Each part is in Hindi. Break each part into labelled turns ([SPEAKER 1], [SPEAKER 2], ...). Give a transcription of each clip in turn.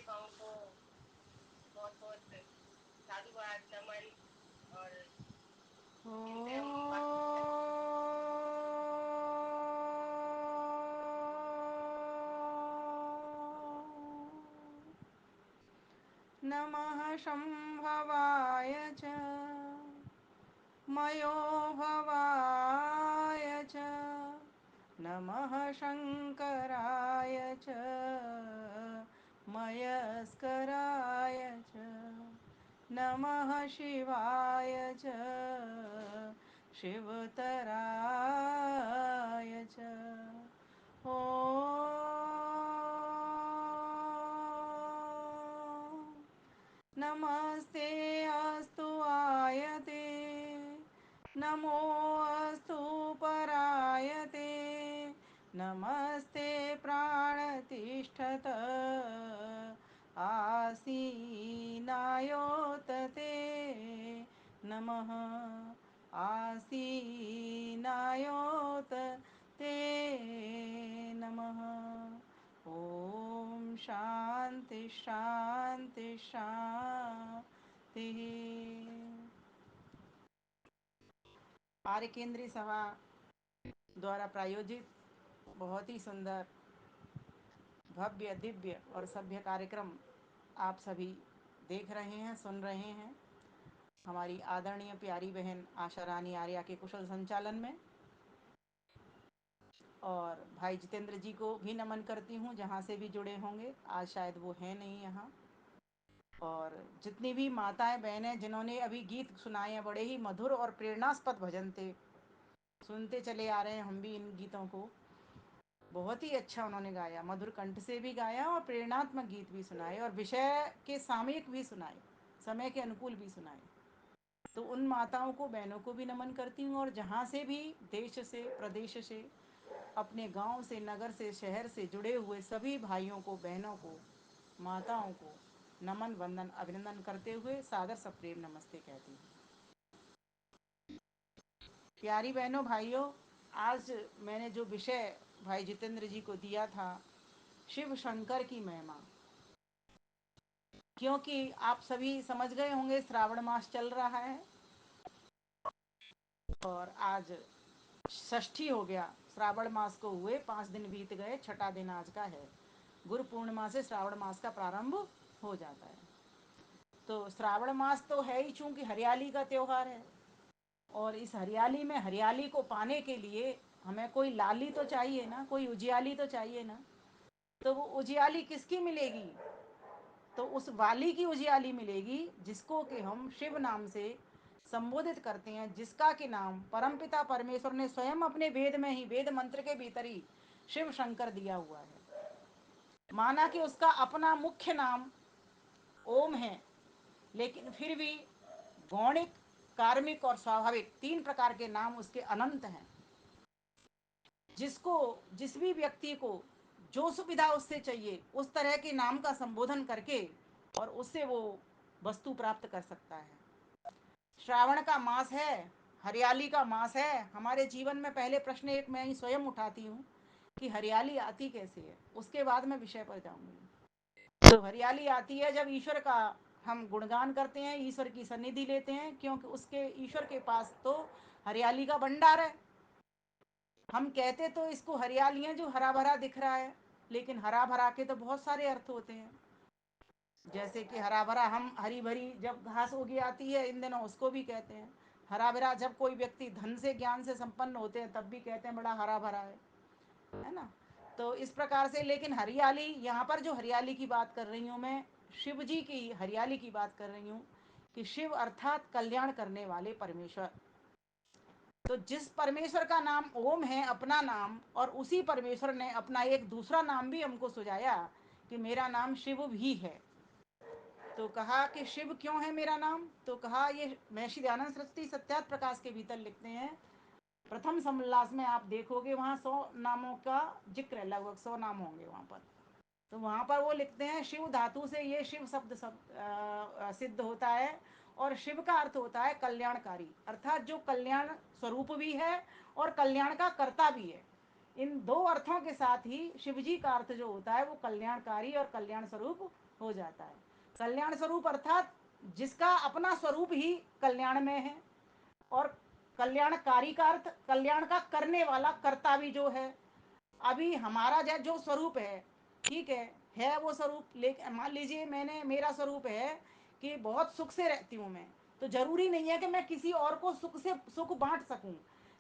[SPEAKER 1] प्रतिभाओं को बहुत बहुत साधुवाद नमन और इनसे हम
[SPEAKER 2] नमः शम्भवाय च मयोभवाय च नमः शङ्कराय च मयस्कराय च नमः शिवाय च शिवतराय च ॐ नमस्ते अस्तु आयते नमो अस्तु परायते नमस्ते प्राणतिष्ठत आसीनायोतते नमः आसीनायोतते नमः ॐ शांति शांति शांति। आर्य केंद्रीय सभा द्वारा प्रायोजित बहुत ही सुंदर भव्य दिव्य और सभ्य कार्यक्रम आप सभी देख रहे हैं, सुन रहे हैं। हमारी आदरणीय प्यारी बहन आशा रानी आर्या के कुशल संचालन में, और भाई जितेंद्र जी को भी नमन करती हूँ जहाँ से भी जुड़े होंगे। आज शायद वो हैं नहीं यहाँ। और जितनी भी माताएं बहनें जिन्होंने अभी गीत सुनाए हैं, बड़े ही मधुर और प्रेरणास्पद भजन थे, सुनते चले आ रहे हैं हम भी इन गीतों को। बहुत ही अच्छा उन्होंने गाया, मधुर कंठ से भी गाया और प्रेरणात्मक गीत भी सुनाए और विषय के सामयिक भी सुनाए, समय के अनुकूल भी सुनाए। तो उन माताओं को, बहनों को भी नमन करती हूँ। और जहाँ से भी देश से, प्रदेश से, अपने गांव से, नगर से, शहर से जुड़े हुए सभी भाइयों को, बहनों को, माताओं को नमन वंदन अभिनंदन करते हुए सादर सप्रेम नमस्ते कहती हूँ। प्यारी बहनों, भाइयों, आज मैंने जो विषय भाई जितेंद्र जी को दिया था, शिव शंकर की महिमा, क्योंकि आप सभी समझ गए होंगे श्रावण मास चल रहा है और आज षष्ठी हो गया। श्रावण मास को हुए 5 दिन बीत गए, छठा दिन आज का है। गुरु पूर्णिमा से श्रावण मास का प्रारंभ हो जाता है। तो श्रावण मास तो है ही, चूंकि हरियाली का त्योहार है, और इस हरियाली में हरियाली को पाने के लिए हमें कोई लाली तो चाहिए ना, कोई उजियाली तो चाहिए ना। तो वो उजियाली किसकी मिलेगी? तो उस वाली की उजियाली मिलेगी जिसको कि हम शिव नाम से संबोधित करते हैं, जिसका कि नाम परमपिता परमेश्वर ने स्वयं अपने वेद में ही, वेद मंत्र के भीतर ही शिव शंकर दिया हुआ है। माना कि उसका अपना मुख्य नाम ओम है, लेकिन फिर भी गौणिक, कार्मिक और स्वाभाविक 3 प्रकार के नाम उसके अनंत हैं। जिसको, जिस भी व्यक्ति को जो सुविधा उससे चाहिए उस तरह के नाम का संबोधन करके और उससे वो वस्तु प्राप्त कर सकता है। श्रावण का मास है, हरियाली का मास है। हमारे जीवन में पहले प्रश्न एक मैं ही स्वयं उठाती हूँ कि हरियाली आती कैसे है, उसके बाद मैं विषय पर जाऊंगी। तो हरियाली आती है जब ईश्वर का हम गुणगान करते हैं, ईश्वर की सन्निधि लेते हैं, क्योंकि उसके, ईश्वर के पास तो हरियाली का भंडार है। हम कहते तो इसको हरियाली है जो हरा भरा दिख रहा है, लेकिन हरा भरा के तो बहुत सारे अर्थ होते हैं। जैसे कि हरा भरा, हम हरी भरी जब घास उगी आती है इन दिनों, उसको भी कहते हैं हरा भरा। जब कोई व्यक्ति धन से, ज्ञान से संपन्न होते हैं, तब भी कहते हैं बड़ा हरा भरा है ना। तो इस प्रकार से, लेकिन हरियाली, यहाँ पर जो हरियाली की बात कर रही हूँ मैं, शिव जी की हरियाली की बात कर रही हूँ, कि शिव अर्थात कल्याण करने वाले परमेश्वर। तो जिस परमेश्वर का नाम ओम है, अपना नाम, और उसी परमेश्वर ने अपना एक दूसरा नाम भी हमको सुझाया कि मेरा नाम शिव भी है। तो कहा कि शिव क्यों है मेरा नाम? तो कहा, ये महर्षि दयानंद सरस्वती सत्यार्थ प्रकाश के भीतर लिखते हैं, प्रथम समोल्लास में आप देखोगे वहाँ 100 नामों का जिक्र है, लगभग 100 नाम होंगे वहाँ पर। तो वहाँ पर वो लिखते हैं, शिव धातु से ये शिव शब्द सिद्ध होता है, और शिव का अर्थ होता है कल्याणकारी, अर्थात जो कल्याण स्वरूप भी है और कल्याण का कर्ता भी है। इन दो अर्थों के साथ ही शिव जी का अर्थ जो होता है वो कल्याणकारी और कल्याण स्वरूप हो जाता है। कल्याण स्वरूप अर्थात जिसका अपना स्वरूप ही कल्याण में है, और कल्याणकारी का अर्थ कल्याण का करने वाला कर्ता भी जो है। अभी हमारा जो स्वरूप है, ठीक है वो स्वरूप, लेकिन मान लीजिए मैंने मेरा स्वरूप है कि बहुत सुख से रहती हूँ मैं, तो जरूरी नहीं है कि मैं किसी और को सुख से सुख बांट सकूं।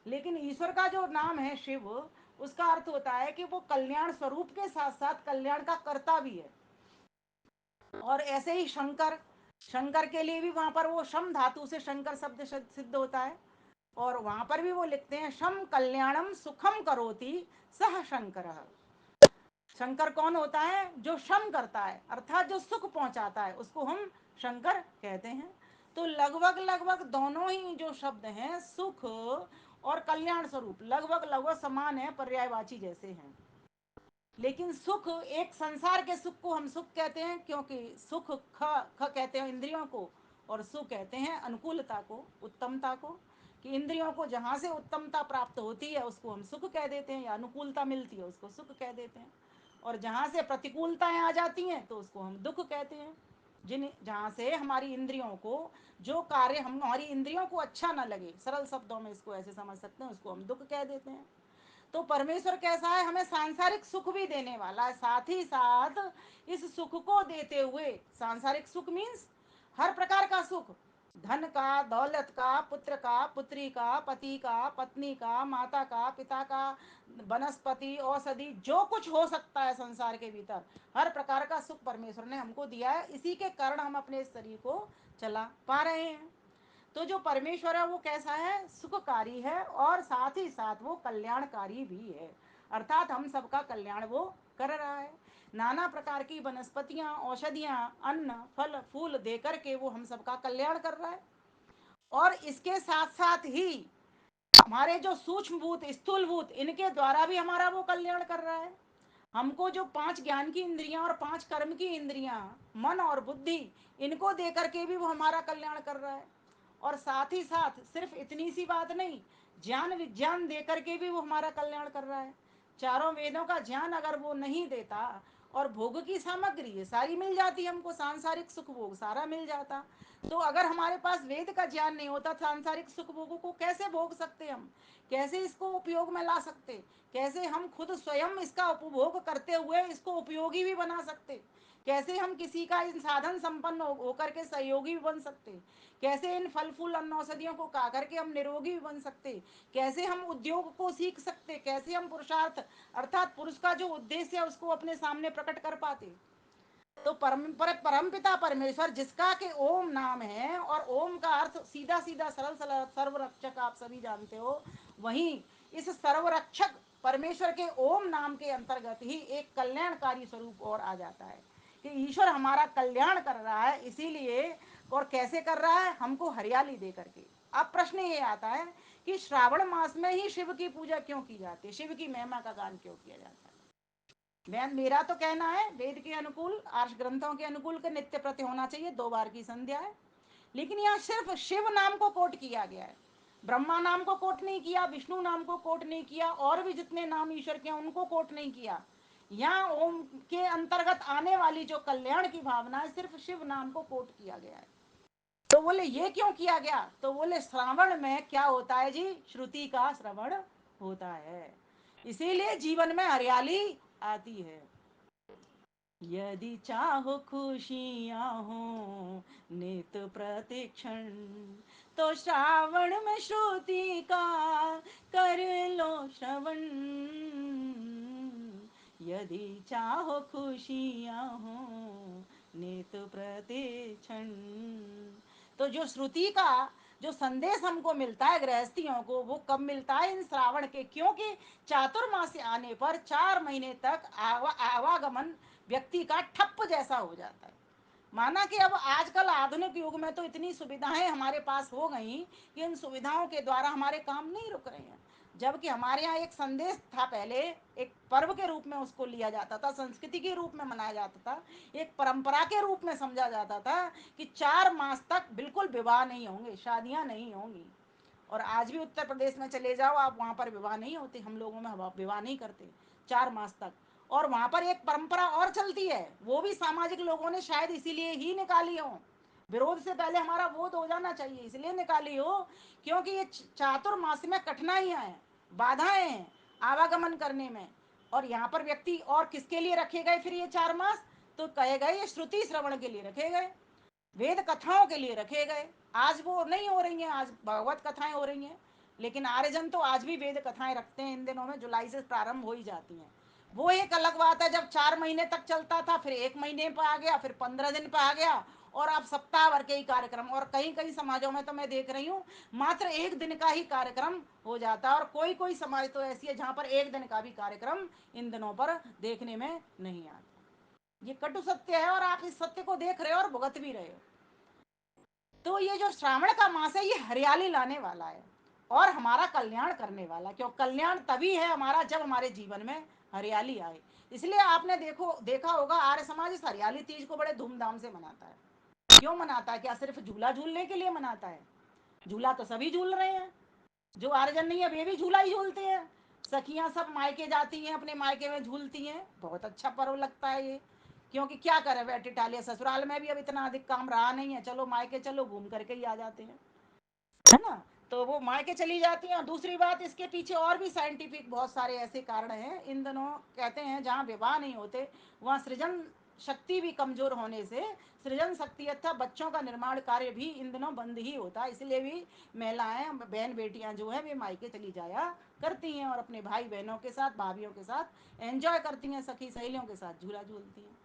[SPEAKER 2] लेकिन ईश्वर का जो नाम है शिव, उसका अर्थ होता है कि वो कल्याण स्वरूप के साथ साथ कल्याण का कर्ता भी है। और ऐसे ही शंकर, शंकर के लिए भी वहां पर वो शम धातु से शंकर शब्द सिद्ध होता है, और वहां पर भी वो लिखते हैं शम कल्याणम सुखम करोति सह शंकर। शंकर कौन होता है? जो शम करता है अर्थात जो सुख पहुंचाता है, उसको हम शंकर कहते हैं। तो लगभग लगभग दोनों ही जो शब्द हैं सुख और कल्याण स्वरूप लगभग लगभग समान है, पर्यायवाची जैसे हैं। लेकिन सुख, एक संसार के सुख को हम सुख कहते हैं, क्योंकि सुख ख ख कहते हैं इंद्रियों को, और सुख कहते हैं अनुकूलता को, उत्तमता को, कि इंद्रियों को जहाँ से उत्तमता प्राप्त होती है उसको हम सुख कह देते हैं, या अनुकूलता मिलती है उसको सुख कह देते हैं। और जहाँ से प्रतिकूलताएं आ जाती हैं तो उसको हम दुख कहते हैं। जिन जहाँ से हमारी इंद्रियों को, जो कार्य हम हमारी इंद्रियों को अच्छा ना लगे, सरल शब्दों में इसको ऐसे समझ सकते हैं, उसको हम दुख कह देते हैं। तो परमेश्वर कैसा है? हमें सांसारिक सुख भी देने वाला है, साथ ही साथ इस सुख को देते हुए, सांसारिक सुख मीन्स हर प्रकार का सुख, धन का, दौलत का, पुत्र का, पुत्री का, पति का, पत्नी का, माता का, पिता का, वनस्पति, औषधि, जो कुछ हो सकता है संसार के भीतर, हर प्रकार का सुख परमेश्वर ने हमको दिया है। इसी के कारण हम अपने इस शरीर को चला पा रहे हैं। तो जो परमेश्वर है वो कैसा है? सुखकारी है, और साथ ही साथ वो कल्याणकारी भी है, अर्थात हम सबका कल्याण वो कर रहा है। नाना प्रकार की वनस्पतियां, औषधियां, अन्न, फल फूल देकर के वो हम सबका कल्याण कर रहा है। और इसके साथ साथ ही हमारे जो सूक्ष्म भूत, स्थूल भूत, इनके द्वारा भी हमारा वो कल्याण कर रहा है। हमको जो 5 ज्ञान की इंद्रियां और 5 कर्म की इंद्रियां, मन और बुद्धि, इनको देकर के भी वो हमारा कल्याण कर रहा है। और साथ ही साथ सिर्फ इतनी सी बात नहीं, ज्ञान विज्ञान देकर के भी वो हमारा कल्याण कर रहा है। चारों वेदों का ज्ञान अगर वो नहीं देता, और भोग की सामग्री ये सारी मिल जाती, हमको सांसारिक सुख भोग सारा मिल जाता, तो अगर हमारे पास वेद का ज्ञान नहीं होता, सांसारिक सुख भोगों को कैसे भोग सकते हम? कैसे इसको उपयोग में ला सकते? कैसे हम खुद स्वयं इसका उपभोग करते हुए इसको उपयोगी भी बना सकते? कैसे हम किसी का इन साधन संपन्न होकर के सहयोगी भी बन सकते? कैसे इन फल फूल अन्न औषधियों को खा करके हम निरोगी भी बन सकते? कैसे हम उद्योग को सीख सकते? कैसे हम पुरुषार्थ अर्थात पुरुष का जो उद्देश्य है उसको अपने सामने प्रकट कर पाते? तो परम पिता परमेश्वर, जिसका के ओम नाम है, और ओम का अर्थ सीधा सीधा सरल सरल सर्वरक्षक आप सभी जानते हो, वहीं इस सर्वरक्षक परमेश्वर के ओम नाम के अंतर्गत ही एक कल्याणकारी स्वरूप और आ जाता है, कि ईश्वर हमारा कल्याण कर रहा है। इसीलिए, और कैसे कर रहा है? हमको हरियाली दे करके। अब प्रश्न ये आता है कि श्रावण मास में ही शिव की पूजा क्यों की जाती है, शिव की महिमा का गान क्यों किया जाता है? मेरा तो कहना है वेद के अनुकूल, आर्ष ग्रंथों के अनुकूल के नित्य प्रति होना चाहिए, 2 बार की संध्या है। लेकिन यहाँ सिर्फ शिव नाम को कोट किया गया है, ब्रह्मा नाम को कोट नहीं किया, विष्णु नाम को कोट नहीं किया, और भी जितने नाम ईश्वर के हैं उनको कोट नहीं किया। यहाँ ओम के अंतर्गत आने वाली जो कल्याण की भावना है, सिर्फ शिव नाम को कोट किया गया है। तो बोले ये क्यों किया गया? तो बोले श्रावण में क्या होता है जी? श्रुति का श्रवण होता है, इसीलिए जीवन में हरियाली आती है। यदि चाहो खुशियाँ हो नित प्रतिक्षण, तो श्रावण में श्रुति का कर लो श्रवण। यदि चाहो खुशियाँ हो नित प्रतिक्षण, तो जो श्रुति का जो संदेश हमको मिलता है गृहस्थियों को, वो कब मिलता है? इन श्रावण के, क्योंकि चातुर्मास्य आने पर 4 महीने तक आवागमन व्यक्ति का ठप्प जैसा हो जाता है। माना कि अब आजकल आधुनिक युग में तो इतनी सुविधाएं हमारे पास हो गई कि इन सुविधाओं के द्वारा हमारे काम नहीं रुक रहे हैं। जबकि हमारे यहाँ एक संदेश था, पहले एक पर्व के रूप में उसको लिया जाता था, संस्कृति के रूप में मनाया जाता था, एक परंपरा के रूप में समझा जाता था कि 4 मास तक बिल्कुल विवाह नहीं होंगे, शादियां नहीं होंगी। और आज भी उत्तर प्रदेश में चले जाओ आप, वहाँ पर विवाह नहीं होते, हम लोगों में विवाह नहीं करते 4 मास तक। और वहाँ पर एक परंपरा और चलती है, वो भी सामाजिक लोगों ने शायद इसीलिए ही निकाली हो, विरोध से पहले हमारा वोट हो जाना चाहिए, इसलिए निकाली हो क्योंकि ये चातुर्मास में कठिनाइयाँ हैं, बाधाएं हैं आवागमन करने में। और यहाँ पर व्यक्ति और किसके लिए रखे गए फिर ये 4 मास? तो कहे गए ये श्रुति श्रवण के लिए रखे गए, वेद कथाओं के लिए रखे गए। आज वो नहीं हो रही हैं, आज भगवत कथाएं हो रही हैं, लेकिन आर्यजन तो आज भी वेद कथाएं रखते हैं, इन दिनों में जुलाई से प्रारंभ हो ही जाती हैं। वो एक अलग बात है, जब 4 महीने तक चलता था, फिर 1 महीने पर आ गया, फिर 15 दिन पर आ गया, और अब सप्ताह भर के ही कार्यक्रम, और कई कई समाजों में तो मैं देख रही हूँ मात्र 1 दिन का ही कार्यक्रम हो जाता है, और कोई कोई समाज तो ऐसी है जहाँ पर 1 दिन का भी कार्यक्रम इन दिनों पर देखने में नहीं आता। ये कटु सत्य है, और आप इस सत्य को देख रहे हो और भुगत भी रहे हो। तो ये जो श्रावण का मास है, ये हरियाली लाने वाला है और हमारा कल्याण करने वाला, क्यों कल्याण तभी है हमारा जब हमारे जीवन में हरियाली आए। इसलिए आपने देखा होगा आर्य समाज इस हरियाली तीज को बड़े धूमधाम से मनाता है। क्यों मनाता है? क्या सिर्फ झूला झूलने के लिए मनाता है? झूला तो सभी झूल रहे हैं, जो आर्यजन नहीं है वे भी झूला ही झूलते हैं। सखियां सब मायके जाती हैं, अपने मायके में झूलती हैं, बहुत अच्छा पर्व लगता है ये। क्योंकि क्या करे बैठे टालिया, ससुराल में भी अब इतना अधिक काम रहा नहीं है, चलो मायके चलो घूम करके ही आ जाते हैं, है ना। तो वो मायके चली जाती हैं। और दूसरी बात, इसके पीछे और भी साइंटिफिक बहुत सारे ऐसे कारण हैं। इन दिनों कहते हैं जहाँ विवाह नहीं होते वहाँ सृजन शक्ति भी कमजोर होने से सृजन शक्ति अर्थात बच्चों का निर्माण कार्य भी इन दिनों बंद ही होता है। इसलिए भी महिलाएं बहन बेटियां जो है वे मायके चली जाया करती हैं और अपने भाई बहनों के साथ भाभियों के साथ एंजॉय करती हैं, सखी सहेलियों के साथ झूला झूलती हैं।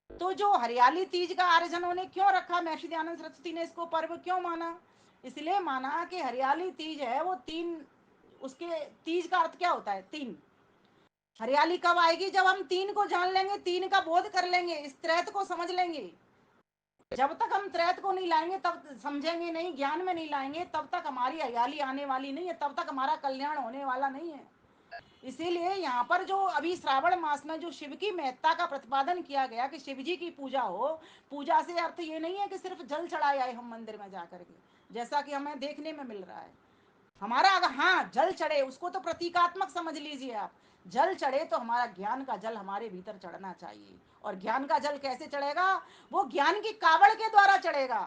[SPEAKER 2] तो जो हरियाली तीज का आर्यजनों ने क्यों रखा, महर्षि दयानंद सरस्वती ने इसको पर्व क्यों माना? इसलिए माना कि हरियाली तीज है वो तीन, उसके तीज का अर्थ क्या होता है? तीन। हरियाली कब आएगी? जब हम तीन को जान लेंगे, तीन का बोध कर लेंगे, इस त्रैत को समझ लेंगे। जब तक हम त्रैत को नहीं लाएंगे, तब समझेंगे नहीं, ज्ञान में नहीं लाएंगे, तब तक हमारी हरियाली आने वाली नहीं है, तब तक हमारा कल्याण होने वाला नहीं है। इसीलिए यहाँ पर जो अभी श्रावण मास में जो शिव की महत्ता का प्रतिपादन किया गया कि शिव जी की पूजा हो, पूजा से अर्थ ये नहीं है कि सिर्फ जल चढ़ाए आए हम मंदिर में जाकर के, जैसा कि हमें देखने में मिल रहा है। हमारा अगर हाँ जल चढ़े, उसको तो प्रतीकात्मक समझ लीजिए आप। जल चढ़े तो हमारा ज्ञान का जल हमारे भीतर चढ़ना चाहिए। और ज्ञान का जल कैसे चढ़ेगा? वो ज्ञान की कावड़ के द्वारा चढ़ेगा।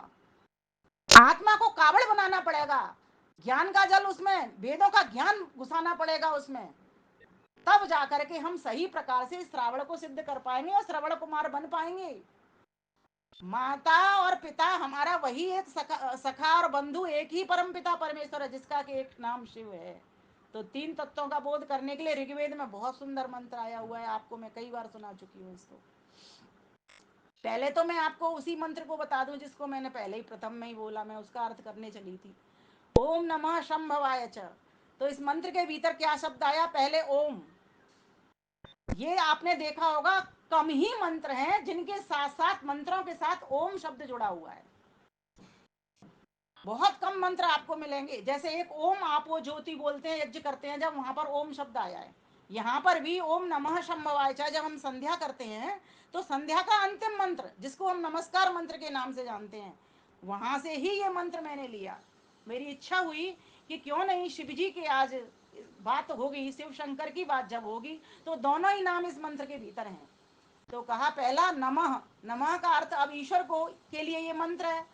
[SPEAKER 2] आत्मा को कावड़ बनाना पड़ेगा, ज्ञान का जल उसमें, वेदों का ज्ञान घुसाना पड़ेगा उसमें, तब जाकर के हम सही प्रकार से श्रावण को सिद्ध कर पाएंगे और श्रवण कुमार बन पाएंगे। माता और पिता हमारा वही एक सखा और बंधु एक ही परम पिता परमेश्वर है, जिसका कि एक नाम शिव है। तो तीन तत्वों का बोध करने के लिए ऋग्वेद में बहुत सुंदर मंत्र आया हुआ है, आपको मैं कई बार सुना चुकी हूँ इसको। पहले तो मैं आपको उसी मंत्र को बता दूं जिसको मैंने पहले ही प्रथम में ही बोला, मैं उसका अर्थ करने चली थी। ओम नमः शंभवाय च। तो इस मंत्र के भीतर क्या शब्द आया? पहले ओम। ये आपने देखा होगा कम ही मंत्र हैं जिनके साथ साथ मंत्रों के साथ ओम शब्द जुड़ा हुआ है। बहुत कम मंत्र आपको मिलेंगे। जैसे एक ओम आपो ज्योति बोलते हैं, यज्ञ करते हैं, जब वहां पर ओम शब्द आया है। यहाँ पर भी ओम नमः शंभवाय च जब हम संध्या करते हैं तो संध्या का अंतिम मंत्र, जिसको हम नमस्कार मंत्र के नाम से जानते हैं, वहां से ही ये मंत्र मैंने लिया। मेरी इच्छा हुई कि क्यों नहीं शिव जी की आज बात होगी, शिव शंकर की बात जब होगी तो दोनों ही नाम इस मंत्र के भीतर हैं। तो कहा पहला नमः। नमः का अर्थ अब ईश्वर को के लिए ये मंत्र है।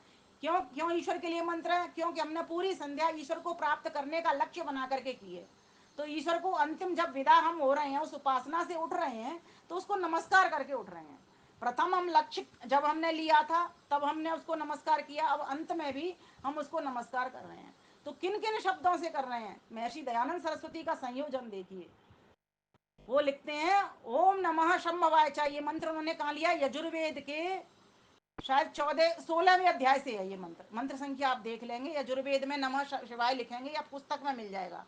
[SPEAKER 2] क्यों क्यों ईश्वर के लिए मंत्र है? क्योंकि हमने पूरी संध्या ईश्वर को प्राप्त करने का लक्ष्य बना करके की है। तो ईश्वर को अंतिम जब विदा हम हो रहे हैं, उस उपासना से उठ रहे हैं, तो उसको नमस्कार करके उठ रहे हैं। प्रथम हम लक्ष्य जब हमने लिया था तब हमने उसको नमस्कार किया, अब अंत में भी हम उसको नमस्कार कर रहे हैं। तो किन किन शब्दों से कर रहे हैं? महर्षि दयानंद सरस्वती का संयोजन देखिए। वो लिखते हैं ओम नमः शंभवाय च। ये मंत्र उन्होंने कहा लिया? यजुर्वेद के शायद 16वें अध्याय से है ये मंत्र। मंत्र संख्या आप देख लेंगे, यजुर्वेद में नमः शिवाय लिखेंगे या पुस्तक में मिल जाएगा।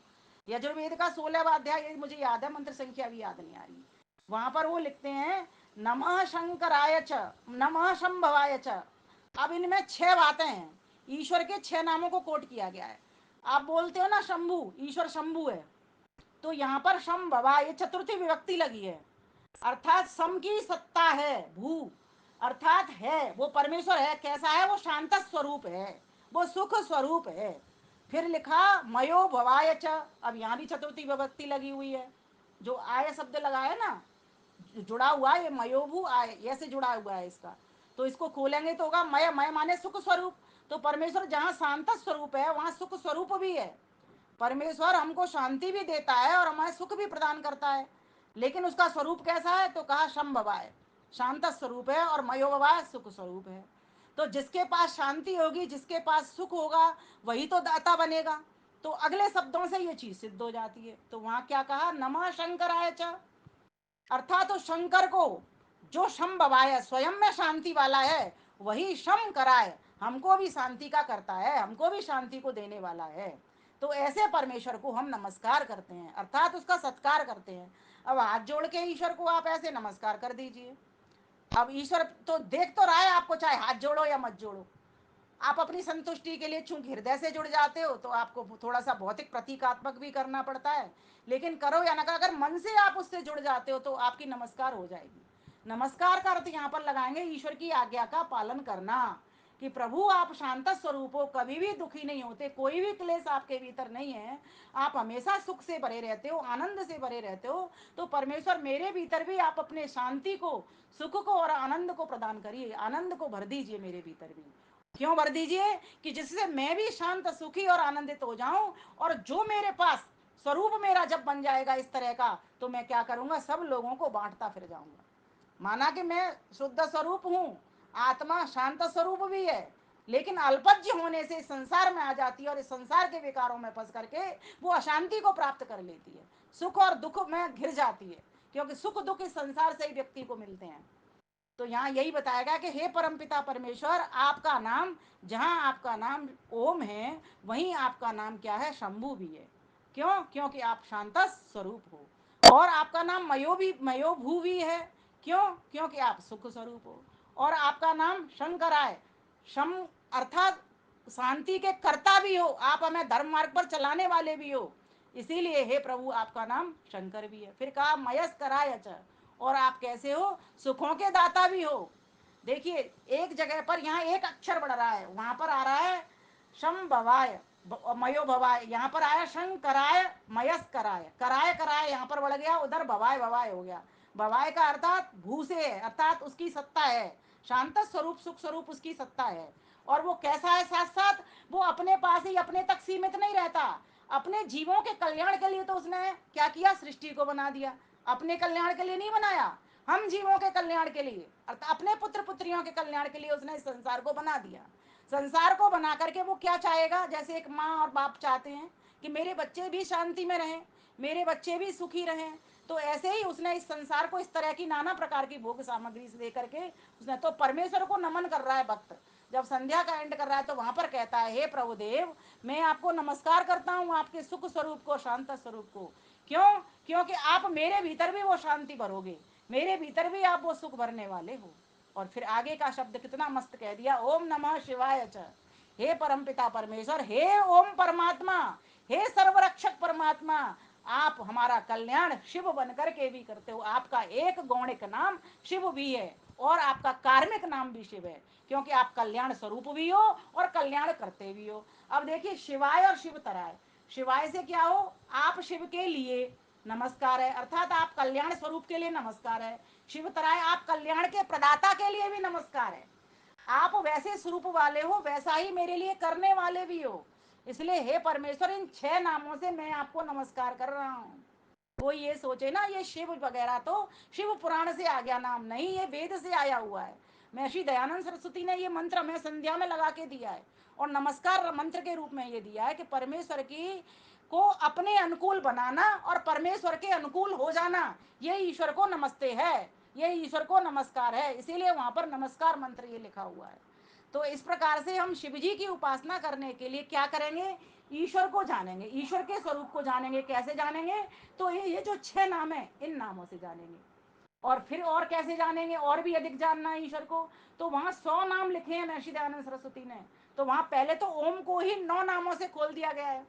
[SPEAKER 2] यजुर्वेद का 16वां अध्याय मुझे याद है, मंत्र संख्या भी याद नहीं आ रही। वहां पर वो लिखते हैं नमः शंकराय च, नमः शंभवाय च। अब इनमें 6 बातें हैं, ईश्वर के 6 नामों को कोट किया गया है। आप बोलते हो ना शंभु, ईश्वर शंभु है, तो यहाँ पर शंभवा ये चतुर्थी विभक्ति लगी है, अर्थात सम की सत्ता है, भू अर्थात है, वो परमेश्वर है। कैसा है? वो शांत स्वरूप है, वो सुख स्वरूप है। फिर लिखा मयो भवाय च। अब यहाँ भी चतुर्थी विभक्ति लगी हुई है, जो आय शब्द लगा है ना, जुड़ा हुआ है, ये मयोभू आय ऐसे जुड़ा हुआ है इसका। तो इसको खोलेंगे तो होगा मय, मय माने सुख स्वरूप। तो परमेश्वर जहाँ शांत स्वरूप है वहाँ सुख स्वरूप भी है। परमेश्वर हमको शांति भी देता है और हमें सुख भी प्रदान करता है, लेकिन उसका स्वरूप कैसा है? तो कहा शंभवा है, शांत स्वरूप है, और मयोभवा है, सुख स्वरूप है। तो जिसके पास शांति होगी, जिसके पास सुख होगा, वही तो दाता बनेगा। तो अगले शब्दों से ये चीज सिद्ध हो जाती है। तो वहां क्या कहा? नमः शंकराय च, अर्थात तो शंकर को, जो शम बवाए स्वयं में शांति वाला है, वही शम कराए, हमको भी शांति का करता है, हमको भी शांति को देने वाला है। तो ऐसे परमेश्वर को हम नमस्कार करते हैं, अर्थात उसका सत्कार करते हैं। अब हाथ जोड़ के ईश्वर को आप ऐसे नमस्कार कर दीजिए। अब ईश्वर तो देख तो रहा है आपको, चाहे हाथ जोड़ो या मत जोड़ो। आप अपनी संतुष्टि के लिए चूंकि हृदय से जुड़ जाते हो तो आपको थोड़ा सा भौतिक प्रतीकात्मक भी करना पड़ता है, लेकिन करो या ना करो, अगर मन से आप उससे जुड़ जाते हो तो आपकी नमस्कार हो जाएगी। नमस्कार का अर्थ यहाँ पर लगाएंगे ईश्वर की आज्ञा का पालन करना, कि प्रभु आप शांत स्वरूप हो, कभी भी दुखी नहीं होते, कोई भी क्लेश आपके भीतर नहीं है, आप हमेशा सुख से भरे रहते हो, आनंद से भरे रहते हो। तो परमेश्वर मेरे भीतर भी आप अपने शांति को, सुख को और आनंद को प्रदान करिए, आनंद को भर दीजिए मेरे भीतर भी। क्यों भर दीजिए? कि जिससे मैं भी शांत, सुखी और आनंदित हो जाऊं, और जो मेरे पास स्वरूप मेरा जब बन जाएगा इस तरह का, तो मैं क्या करूंगा? सब लोगों को बांटता फिर जाऊंगा। माना कि मैं शुद्ध स्वरूप हूँ, आत्मा शांत स्वरूप भी है, लेकिन अल्पज्य होने से संसार में आ जाती है, और इस संसार के विकारों में फंस करके वो अशांति को प्राप्त कर लेती है, सुख और दुख में घिर जाती है, क्योंकि सुख दुख इस संसार से ही व्यक्ति को मिलते हैं। तो यहाँ यही बताएगा कि हे परमपिता परमेश्वर, आपका नाम, जहाँ आपका नाम ओम है, वहीं आपका नाम क्या है? शंभु भी है। क्यों? क्योंकि आप शांत स्वरूप हो। और आपका नाम मयो भी, मयोभू भी है। क्यों? क्योंकि आप सुख स्वरूप हो। और आपका नाम शंकराय, शम अर्थात शांति के कर्ता भी हो, आप हमें धर्म मार्ग पर चलाने वाले भी हो, इसीलिए हे प्रभु आपका नाम शंकर भी है। फिर कहा मयस्कराय च, और आप कैसे हो? सुखों के दाता भी हो। देखिए एक जगह पर यहाँ एक अक्षर बढ़ रहा है, वहां पर आ रहा है शम भवाय, मयो भवाय, यहाँ पर आया शंकराय, मयस कराय, कराय कराय यहाँ पर बढ़ गया, उधर भवाय भवाय हो गया। भवाय का अर्थात भू से है, अर्थात उसकी सत्ता है, शांत स्वरूप सुख स्वरूप उसकी सत्ता है। और वो कैसा है? साथ साथ वो अपने पास ही अपने तक सीमित नहीं रहता, अपने जीवों के कल्याण के लिए तो उसने क्या किया? सृष्टि को बना दिया। अपने कल्याण के लिए नहीं बनाया, हम जीवों के कल्याण के लिए, अर्थात अपने पुत्र पुत्रियों के कल्याण के लिए उसने इस संसार को बना दिया। संसार को बना करके वो क्या चाहेगा? जैसे एक माँ और बाप चाहते हैं कि मेरे बच्चे भी शांति में रहें, मेरे बच्चे भी सुखी रहें, तो ऐसे ही उसने इस संसार को इस तरह की नाना प्रकार की भोग सामग्री से लेकर के उसने, तो परमेश्वर को नमन कर रहा है भक्त, जब संध्या का एंड कर रहा है तो वहां पर कहता है हे प्रभुदेव, मैं आपको नमस्कार करता हूँ, आपके सुख स्वरूप को, शांत स्वरूप को। क्यों? क्योंकि आप मेरे भीतर भी वो शांति भरोगे, मेरे भीतर भी आप वो सुख भरने वाले हो। और फिर आगे का शब्द कितना मस्त कह दिया, ओम नमः शिवाय च। हे परमपिता परमेश्वर, हे ओम परमात्मा, हे सर्वरक्षक परमात्मा, आप हमारा कल्याण शिव बनकर के भी करते हो। आपका एक गौणिक नाम शिव भी है, और आपका कार्मिक नाम भी शिव है, क्योंकि आप कल्याण स्वरूप भी हो और कल्याण करते भी हो। अब देखिए शिवाय और शिव तराय, शिवाय से क्या हो? आप शिव के लिए नमस्कार है, अर्थात आप कल्याण स्वरूप के लिए नमस्कार है। शिव तराय आप कल्याण के प्रदाता के लिए भी नमस्कार है। आप वैसे स्वरूप वाले हो, वैसा ही मेरे लिए करने वाले भी हो। इसलिए हे परमेश्वर, इन 6 नामों से मैं आपको नमस्कार कर रहा हूँ। कोई ये सोचे ना ये शिव वगैरह तो शिव पुराण से आ गया नाम, नहीं, ये वेद से आया हुआ है। महर्षि दयानंद सरस्वती ने ये मंत्र हमें संध्या में लगा के दिया है, और नमस्कार मंत्र के रूप में ये दिया है कि परमेश्वर की को अपने अनुकूल बनाना और परमेश्वर के अनुकूल हो जाना, ये ईश्वर को नमस्ते है, ये ईश्वर को नमस्कार है। इसीलिए वहां पर नमस्कार मंत्र ये लिखा हुआ है। तो इस प्रकार से हम शिव जी की उपासना करने के लिए क्या करेंगे? ईश्वर को जानेंगे, ईश्वर के स्वरूप को जानेंगे। कैसे जानेंगे? तो ये जो 6 नाम है इन नामों से जानेंगे। और फिर और कैसे जानेंगे? और भी अधिक जानना है ईश्वर को, तो वहां 100 नाम लिखे हैं महर्षि दयानंद सरस्वती ने। तो वहां पहले तो ओम को ही 9 नामों से खोल दिया गया है।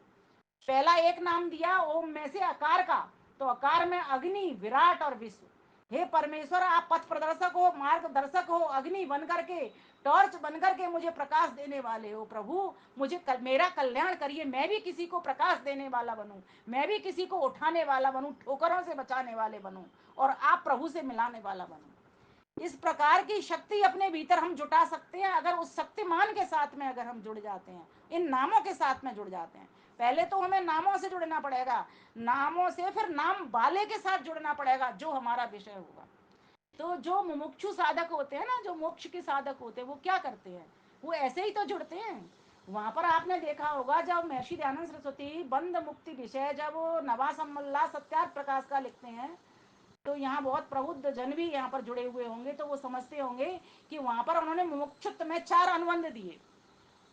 [SPEAKER 2] पहला एक नाम दिया ओम में से अकार का, तो अकार में अग्नि, विराट और विश्व। हे परमेश्वर, आप पथ प्रदर्शक हो, मार्गदर्शक हो, अग्नि बन करके, टॉर्च बन करके मुझे प्रकाश देने वाले हो। प्रभु, मुझे मेरा कल्याण करिए, मैं भी किसी को प्रकाश देने वाला बनूं, मैं भी किसी को उठाने वाला बनूं, ठोकरों से बचाने वाले बनूं, और आप प्रभु से मिलाने वाला बनूं। इस प्रकार की शक्ति अपने भीतर हम जुटा सकते हैं अगर उस शक्तिमान के साथ में अगर हम जुड़ जाते हैं, इन नामों के साथ में जुड़ जाते हैं। पहले तो हमें नामों से जुड़ना पड़ेगा, नामों से फिर नाम वाले के साथ जुड़ना पड़ेगा जो हमारा विषय होगा। तो जो मुमुक्षु साधक होते हैं ना, जो मोक्ष के साधक होते हैं, वो क्या करते हैं, वो ऐसे ही तो जुड़ते हैं। वहां पर आपने देखा होगा जब महर्षि दयानंद सरस्वती बंद मुक्ति विषय जब वो नवा सम्मल्ला सत्यार्थ प्रकाश का लिखते हैं, तो यहाँ बहुत प्रबुद्ध जन भी यहाँ पर जुड़े हुए होंगे, तो वो समझते होंगे कि वहां पर उन्होंने मुमुक्षुत्व में 4 अनुबंध दिए।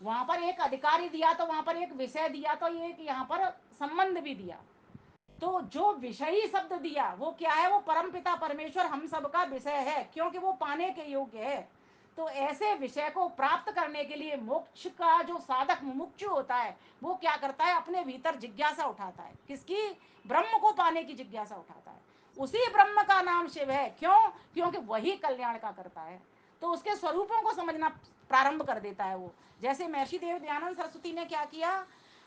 [SPEAKER 2] वहां पर एक अधिकारी दिया, तो वहां पर एक विषय दिया, तो ये यहाँ पर संबंध भी दिया। तो जो विषयी शब्द दिया वो क्या है, वो परमपिता परमेश्वर हम सबका विषय है, क्योंकि वो पाने के योग्य है। तो ऐसे विषय को प्राप्त करने के लिए मोक्ष का जो साधक मुमुक्षु होता है, वो क्या करता है, अपने भीतर जिज्ञासा उठाता है। किसकी? ब्रह्म को पाने की जिज्ञासा उठाता है। उसी ब्रह्म का नाम शिव है। क्यों? क्योंकि वही कल्याण का करता है। तो उसके स्वरूपों को समझना प्रारंभ कर देता है वो। जैसे महर्षि देव दयानंद सरस्वती ने क्या किया,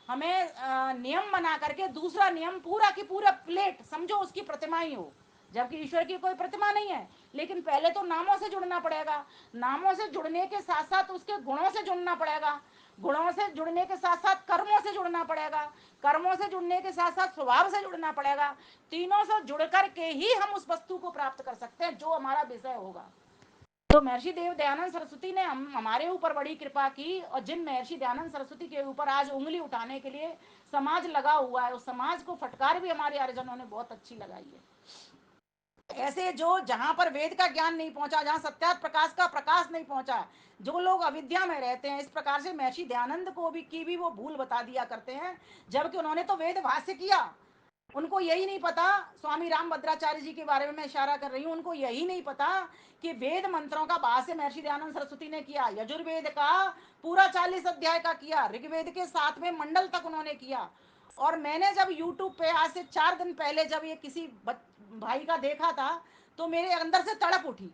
[SPEAKER 2] हमें नियम बना करके, दूसरा नियम, पूरा की पूरा प्लेट समझो उसकी प्रतिमा ही हो, जबकि ईश्वर की कोई प्रतिमा नहीं है। लेकिन पहले तो नामों से जुड़ना पड़ेगा, नामों से जुड़ने के साथ साथ उसके गुणों से जुड़ना पड़ेगा, गुणों से जुड़ने के साथ साथ कर्मों से जुड़ना पड़ेगा, कर्मों से जुड़ने के साथ साथ स्वभाव से जुड़ना पड़ेगा। तीनों से जुड़ करके ही हम उस वस्तु को प्राप्त कर सकते हैं जो हमारा विषय होगा। तो महर्षि देव दयानंद सरस्वती ने हमारे ऊपर बड़ी कृपा की, और जिन महर्षि दयानंद सरस्वती के ऊपर आज उंगली उठाने के लिए समाज लगा हुआ है, उस समाज को फटकार भी हमारे आर्यजनों ने बहुत अच्छी लगाई है। ऐसे जो जहां पर वेद का ज्ञान नहीं पहुंचा, जहां सत्यार्थ प्रकाश का प्रकाश नहीं पहुंचा, जो लोग अविद्या में रहते हैं, इस प्रकार से महर्षि दयानंद को भी की भी वो भूल बता दिया करते हैं, जबकि उन्होंने तो वेद भाष्य किया। उनको यही नहीं पता, स्वामी राम भद्राचार्य जी के बारे में मैं इशारा कर रही हूँ, उनको यही नहीं पता कि वेद मंत्रों का भाष्य महर्षि दयानंद सरस्वती ने किया, यजुर्वेद का पूरा 40 अध्याय का किया, ऋग्वेद के 7वें मंडल तक उन्होंने किया। और मैंने जब यूट्यूब पे आज से 4 दिन पहले जब ये किसी भाई का देखा था, तो मेरे अंदर से तड़प उठी।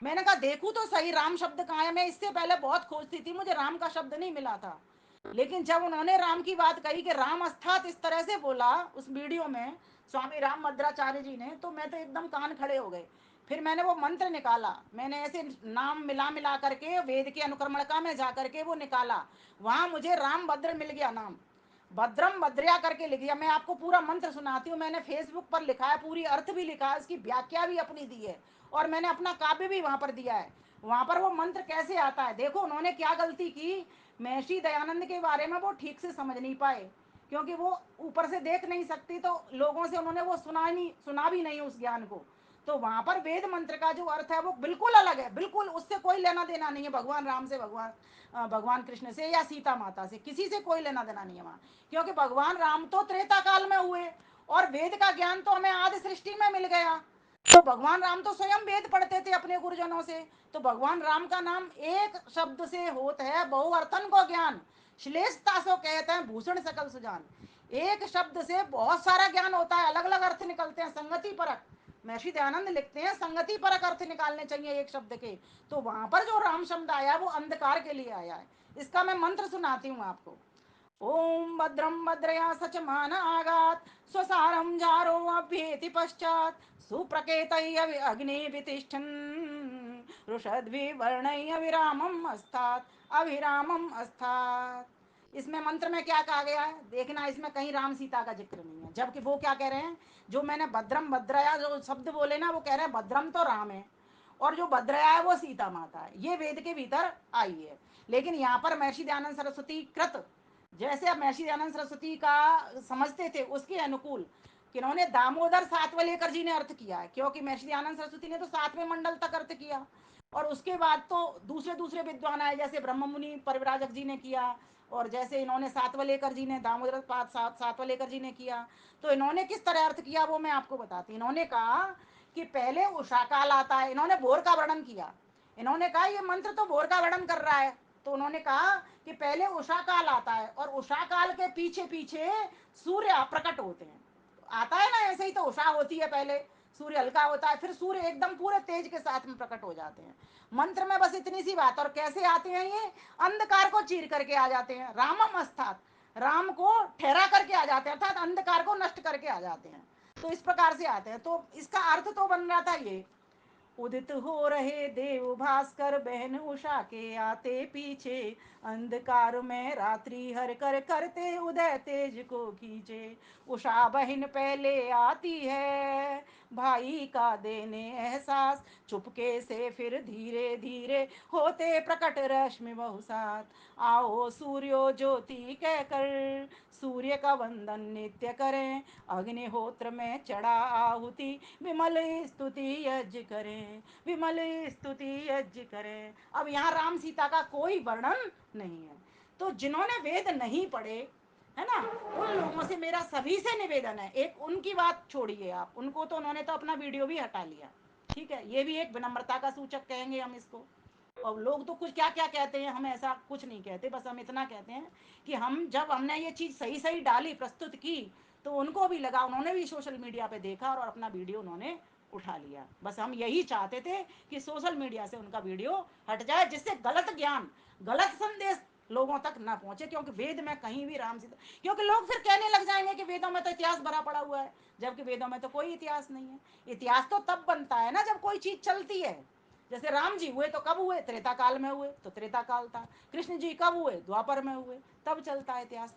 [SPEAKER 2] मैंने कहा देखूं तो सही राम शब्द कहाँ है। मैं इससे पहले बहुत खोजती थी, मुझे राम का शब्द नहीं मिला था। लेकिन जब उन्होंने राम की बात कही कि राम अस्थात इस तरह से बोला उस वीडियो में स्वामी राम भद्राचार्य जी ने, तो मैं तो एकदम कान खड़े हो गए। फिर मैंने वो मंत्र निकाला, मैंने ऐसे नाम मिला मिला करके वेद के अनुक्रमणिका में जा करके वो निकाला, वहां मुझे राम भद्र मिल गया नाम, भद्रम भद्रया करके लिख दिया। मैं आपको पूरा मंत्र सुनाती हूँ, मैंने फेसबुक पर लिखा है, पूरी अर्थ भी लिखा है, उसकी व्याख्या भी अपनी दी है, और मैंने अपना काव्य भी वहां पर दिया है। वहां पर वो मंत्र कैसे आता है, देखो उन्होंने क्या गलती की, महर्षि दयानंद के बारे में वो ठीक से समझ नहीं पाए, क्योंकि वो ऊपर से देख नहीं सकती, तो लोगों से उन्होंने वो सुना भी नहीं उस ज्ञान को। तो वहां पर वेद मंत्र का जो अर्थ है वो बिल्कुल अलग है, बिल्कुल उससे कोई लेना देना नहीं है भगवान राम से, भगवान कृष्ण से या सीता माता से, किसी से कोई लेना देना नहीं है वहाँ। क्योंकि भगवान राम तो त्रेता काल में हुए, और वेद का ज्ञान तो हमें आदि सृष्टि में मिल गया। तो भगवान राम तो स्वयं वेद पढ़ते थे अपने गुरुजनों से। तो भगवान राम का नाम एक शब्द से होता है बहुअर्थन को ज्ञान, श्लेषता सो कहते हैं भूषण सकल सुजान। एक शब्द से बहुत सारा ज्ञान होता है, अलग अलग अर्थ निकलते हैं, संगति परक। महर्षि दयानंद लिखते हैं संगति परक अर्थ निकालने चाहिए एक शब्द के। तो वहां पर जो राम शब्द आया वो अंधकार के लिए आया है। इसका मैं मंत्र सुनाती हूँ आपको। ओम भद्रम भद्रया सचमान आगात स्वसारम जारो अभ्येति पश्चात सुप्रकेतय अग्नि वितिष्ठन् रुषद्विवर्णय अविरामम अस्तात् अविरामम अस्तात्। इसमें मंत्र में क्या कहा गया है देखना, इसमें कहीं राम सीता का जिक्र नहीं है, जबकि वो क्या कह रहे हैं, जो मैंने भद्रम भद्रया जो शब्द बोले ना, वो कह रहे हैं भद्रम तो राम है, और जो भद्रया है वो सीता माता है, ये वेद के भीतर आई है। लेकिन यहाँ पर महर्षि दयानंद सरस्वती कृत, जैसे अब महर्षि दयानंद सरस्वती का समझते थे उसके अनुकूल किन्होंने दामोदर सातवलेकर जी ने अर्थ किया है, क्योंकि महर्षि दयानंद सरस्वती ने तो 7वें मंडल तक अर्थ किया, और उसके बाद तो दूसरे दूसरे विद्वान आए, जैसे ब्रह्म मुनि परिव्राजक जी ने किया, और जैसे इन्होंने सातवलेकर जी ने, दामोदर सातवलेकर जी ने किया। तो इन्होंने किस तरह अर्थ किया वो मैं आपको बताती। इन्होंने कहा कि पहले उषा काल आता है, इन्होंने भोर का वर्णन किया। इन्होंने कहा ये मंत्र तो भोर का वर्णन कर रहा है, तो उन्होंने कहा कि पहले उषा काल आता है, और उषा काल के पीछे पीछे सूर्य प्रकट होते हैं। आता है ना, ऐसे ही तो उषा होती है पहले, सूर्य हल्का होता है, फिर सूर्य एकदम पूरे तेज के साथ में प्रकट हो जाते हैं। मंत्र में बस इतनी सी बात। और कैसे आते हैं ये? अंधकार को चीर करके आ जाते हैं। रामम अस्थात, राम को ठहरा करके आ जाते हैं, अर्थात अंधकार को नष्ट करके आ जाते हैं। तो इस प्रकार से आते हैं। तो इसका अर्थ तो बन रहा था ये, उदित हो रहे देव भास्कर, बहन उषा के आते पीछे, अंधकार में रात्रि हर कर करते उदय तेज को खींचे। उषा बहन पहले आती है, भाई का देने एहसास, चुपके से फिर धीरे धीरे होते प्रकट रश्मि बहुसात। आओ सूर्यो ज्योति कहकर सूर्य का वंदन नित्य करें, अग्निहोत्र में चढ़ा आहुति विमल स्तुति यज्ञ करें, विमल स्तुति यज्ञ करें। अब यहाँ राम सीता का कोई वर्णन नहीं है। तो जिन्होंने वेद नहीं पढ़े, है ना, उन लोगों से मेरा सभी से निवेदन है, एक उनकी बात छोड़िए आप, उनको तो उन्होंने तो अपना वीडियो भी हटा लिया, ठीक है, ये भी एक विनम्रता का सूचक कहेंगे हम इसको। और लोग तो कुछ क्या क्या कहते हैं, हम ऐसा कुछ नहीं कहते, बस हम इतना कहते हैं कि हम जब हमने ये चीज़ सही सही डाली, प्रस्तुत की, तो उनको भी लगा, उन्होंने भी सोशल मीडिया पे देखा और अपना वीडियो उन्होंने उठा लिया। बस हम यही चाहते थे कि सोशल मीडिया से उनका वीडियो हट जाए, जिससे गलत ज्ञान, गलत संदेश लोगों तक ना पहुंचे। क्योंकि वेद में कहीं भी राम सीता, क्योंकि लोग फिर कहने लग जाएंगे कि वेदों में तो इतिहास भरा पड़ा हुआ है, जबकि वेदों में तो कोई इतिहास नहीं है। इतिहास तो तब बनता है ना जब कोई चीज चलती है। जैसे राम जी हुए तो कब हुए? त्रेता काल में हुए, तो त्रेता काल था। कृष्ण जी कब हुए? द्वापर में हुए, तब चलता है इतिहास।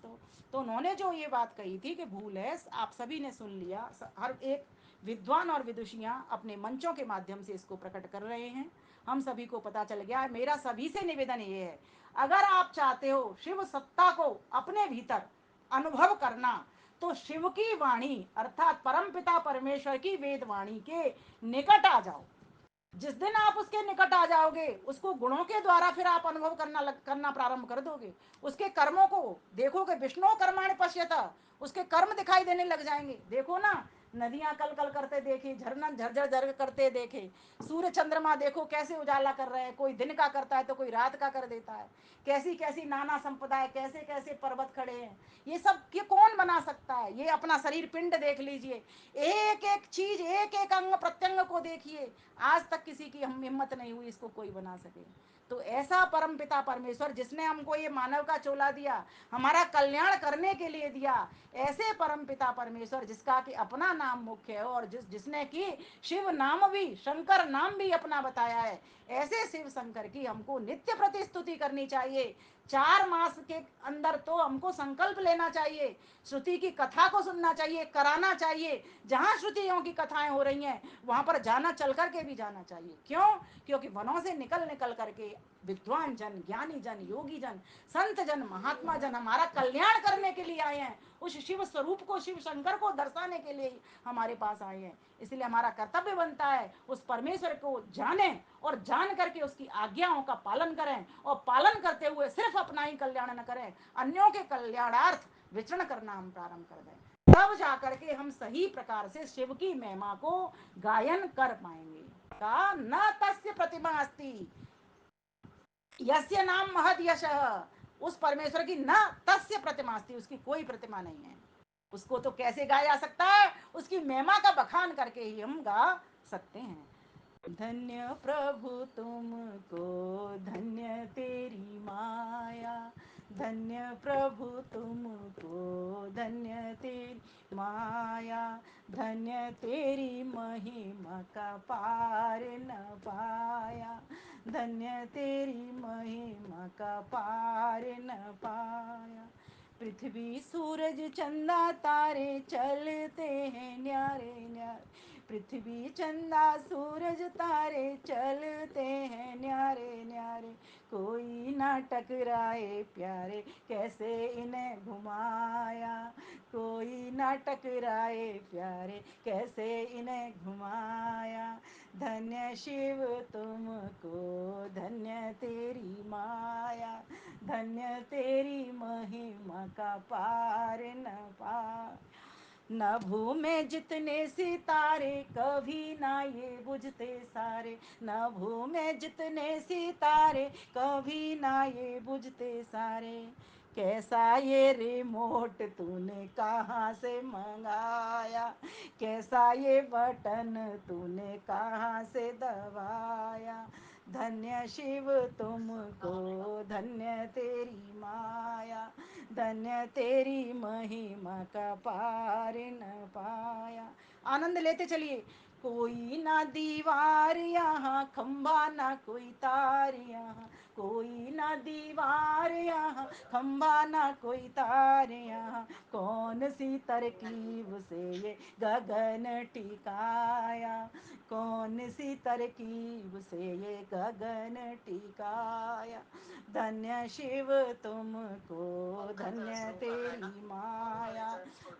[SPEAKER 2] तो उन्होंने जो ये बात कही थी कि भूल है, आप सभी ने सुन लिया, हर एक विद्वान और विदुषियां अपने मंचों के माध्यम से इसको प्रकट कर रहे हैं, हम सभी को पता चल गया है। मेरा सभी से निवेदन ये है, अगर आप चाहते हो शिव सत्ता को अपने भीतर अनुभव करना, तो शिव की वाणी अर्थात परमपिता परमेश्वर की वेद वाणी के निकट आ जाओ। जिस दिन आप उसके निकट आ जाओगे, उसको गुणों के द्वारा फिर आप अनुभव करना प्रारंभ कर दोगे। उसके कर्मों को देखोगे, विष्णु कर्माणि पश्यता, उसके कर्म दिखाई देने लग जाएंगे। देखो ना, नदियां कल कल करते देखे, झरना झरझर झर करते देखे, सूर्य चंद्रमा देखो कैसे उजाला कर रहे हैं, कोई दिन का करता है तो कोई रात का कर देता है। कैसी कैसी नाना संप्रदाय, कैसे कैसे पर्वत खड़े हैं, ये सब ये कौन बना सकता है? ये अपना शरीर पिंड देख लीजिए, एक एक चीज, एक एक अंग प्रत्यंग को देखिए, आज तक किसी की हम हिम्मत नहीं हुई इसको कोई बना सके। तो ऐसा परम पिता परमेश्वर, जिसने हमको ये मानव का चोला दिया, हमारा कल्याण करने के लिए दिया, ऐसे परम पिता परमेश्वर जिसका कि अपना नाम मुख्य है, और जिसने कि शिव नाम भी, शंकर नाम भी अपना बताया है, ऐसे शिव शंकर की हमको नित्य प्रति स्तुति करनी चाहिए। 4 मास के अंदर तो हमको संकल्प लेना चाहिए, श्रुति की कथा को सुनना चाहिए, कराना चाहिए। जहाँ श्रुतियों की कथाएं हो रही हैं वहां पर जाना, चल करके भी जाना चाहिए। क्यों? क्योंकि वनों से निकल निकल करके विद्वान जन, ज्ञानी जन, योगी जन, संत जन, महात्मा जन हमारा कल्याण करने के लिए आए हैं। उस शिव स्वरूप को, शिव शंकर को दर्शाने के लिए हमारे पास आए हैं। इसलिए हमारा कर्तव्य बनता है उस परमेश्वर को जाने, और जान करके उसकी आज्ञाओं का पालन करें, और पालन करते हुए सिर्फ अपना ही कल्याण न करें, अन्यों के कल्याणार्थ विचरण करना हम प्रारंभ कर दें। तब जाकर के हम सही प्रकार से शिव की महिमा को गायन कर पाएंगे। का न तस्य प्रतिमा अस्ति यस्य नाम महद यश, उस परमेश्वर की न तस्य प्रतिमा अस्ति, उसकी कोई प्रतिमा नहीं है। उसको तो कैसे गाया जा सकता है? उसकी महिमा का बखान करके ही हम गा सकते हैं। धन्य प्रभु तुमको, धन्य तेरी माया, धन्य प्रभु तुमको, धन्य तेरी माया, धन्य तेरी महिमा का पार न पाया, धन्य तेरी महिमा का पार न पाया। पृथ्वी सूरज चंदा तारे चलते हैं न्यारे न्यारे, पृथ्वी चंदा सूरज तारे चलते हैं न्यारे न्यारे, कोई ना टकराए प्यारे कैसे इन्हें घुमाया, कोई ना टकराए प्यारे कैसे इन्हें घुमाया। धन्य शिव तुमको, धन्य तेरी माया, धन्य तेरी महिमा का पार न पा। नभों में जितने सितारे कभी ना ये बुझते सारे, नभों में जितने सितारे कभी ना ये बुझते सारे, कैसा ये रिमोट तूने कहाँ से मंगाया, कैसा ये बटन तूने कहाँ से दबाया। धन्य शिव तुमको, धन्य तेरी माया, धन्य तेरी महिमा का पार न पाया। आनंद लेते चलिए। कोई ना दीवार यहाँ, खंभा ना कोई तार यहाँ, कोई ना दीवार यहाँ, खंभा ना कोई तार यहाँ। कौन सी तरकीब से ये गगन टिकाया, कौन सी तरकीब से ये गगन टिकाया। धन्य शिव तुमको, धन्य तेरी माया,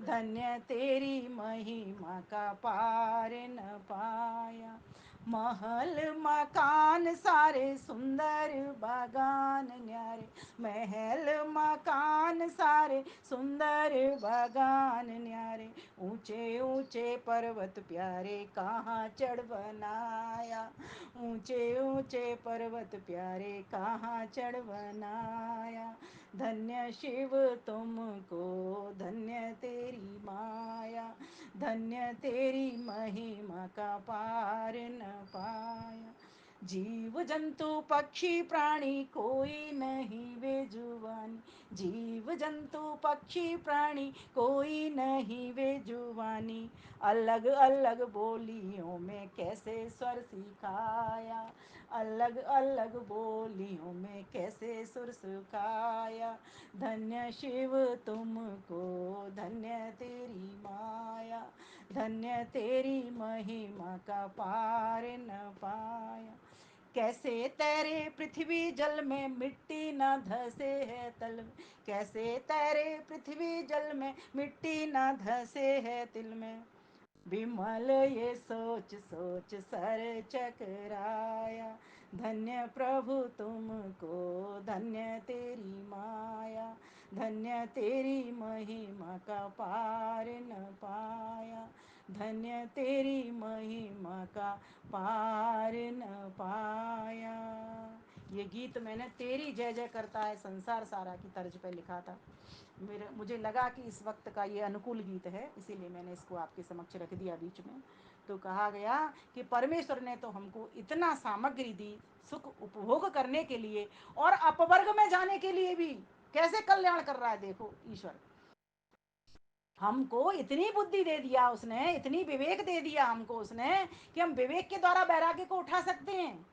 [SPEAKER 2] धन्य तेरी महिमा का पार न पाया। महल मकान सारे सुंदर बागान न्यारे, महल मकान सारे सुंदर बागान न्यारे। ऊंचे ऊंचे पर्वत प्यारे कहाँ चढ़ बनाया, ऊंचे ऊंचे पर्वत प्यारे कहाँ चढ़ बनाया। धन्य शिव तुमको, धन्य तेरी माया, धन्य तेरी महिमा का पार न पाया। जीव जंतु पक्षी प्राणी कोई नहीं बेजुबानी, जीव जंतु पक्षी प्राणी कोई नहीं बेजुबानी। अलग अलग बोलियों में कैसे स्वर सिखाया, अलग अलग बोलियों में कैसे सुर सुखाया। धन्य शिव तुमको, धन्य तेरी माया, धन्य तेरी महिमा का पार न पाया। कैसे तैरे पृथ्वी जल में मिट्टी न धसे है तल में, कैसे तैरे पृथ्वी जल में मिट्टी न धसे है तिल में। विमल ये सोच सोच सर चकराया। धन्य प्रभु तुमको, धन्य तेरी माया, धन्य तेरी महिमा का पार न पाया, धन्य तेरी महिमा का पार न पाया। ये गीत मैंने तेरी जय जय करता है संसार सारा की तर्ज पे लिखा था। मुझे लगा कि इस वक्त का ये अनुकूल गीत है, इसीलिए मैंने इसको आपके समक्ष रख दिया बीच में। तो कहा गया कि परमेश्वर ने तो हमको इतना सामग्री दी सुख उपभोग करने के लिए और अपवर्ग में जाने के लिए भी। कैसे कल्याण कर रहा है देखो ईश्वर, हमको इतनी बुद्धि दे दिया उसने, इतनी विवेक दे दिया हमको उसने कि हम विवेक के द्वारा वैराग्य को उठा सकते हैं।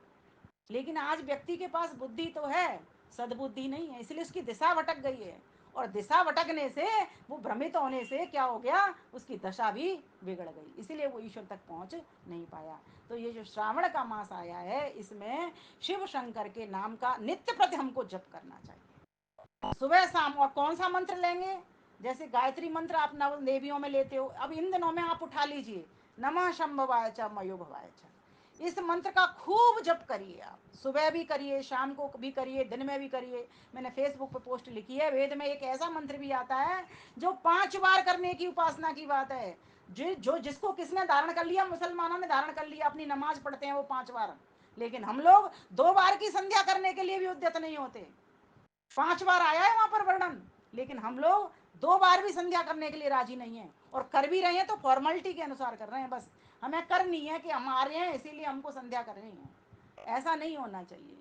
[SPEAKER 2] लेकिन आज व्यक्ति के पास बुद्धि तो है, सद्बुद्धि नहीं है, इसलिए उसकी दिशा भटक गई है। और दिशा भटकने से, वो भ्रमित होने से क्या हो गया, उसकी दशा भी बिगड़ गई, इसीलिए वो ईश्वर तक पहुंच नहीं पाया। तो ये जो श्रावण का मास आया है, इसमें शिव शंकर के नाम का नित्य प्रति हमको जप करना चाहिए, सुबह शाम। और कौन सा मंत्र लेंगे, जैसे गायत्री मंत्र आप नव देवियों में लेते हो, अब इन दिनों में आप उठा लीजिए, नमः शंभवाय च मयो भवाय च। इस मंत्र का खूब जप करिए, आप सुबह भी करिए, शाम को भी करिए, दिन में भी करिए। मैंने फेसबुक पर पोस्ट लिखी है, वेद में एक ऐसा मंत्र भी आता है जो 5 बार करने की उपासना की बात है। जो जिसको किसने धारण कर लिया, मुसलमानों ने धारण कर लिया, अपनी नमाज पढ़ते हैं वो 5 बार। लेकिन हम लोग 2 बार की संध्या करने के लिए भी उद्यत नहीं होते। 5 बार आया है वहां पर वर्णन, लेकिन हम लोग 2 बार भी संध्या करने के लिए राजी नहीं है। और कर भी रहे हैं तो फॉर्मेलिटी के अनुसार कर रहे हैं, बस हमें करनी है कि हम आ रहे हैं इसीलिए हमको संध्या करनी है, ऐसा नहीं होना चाहिए।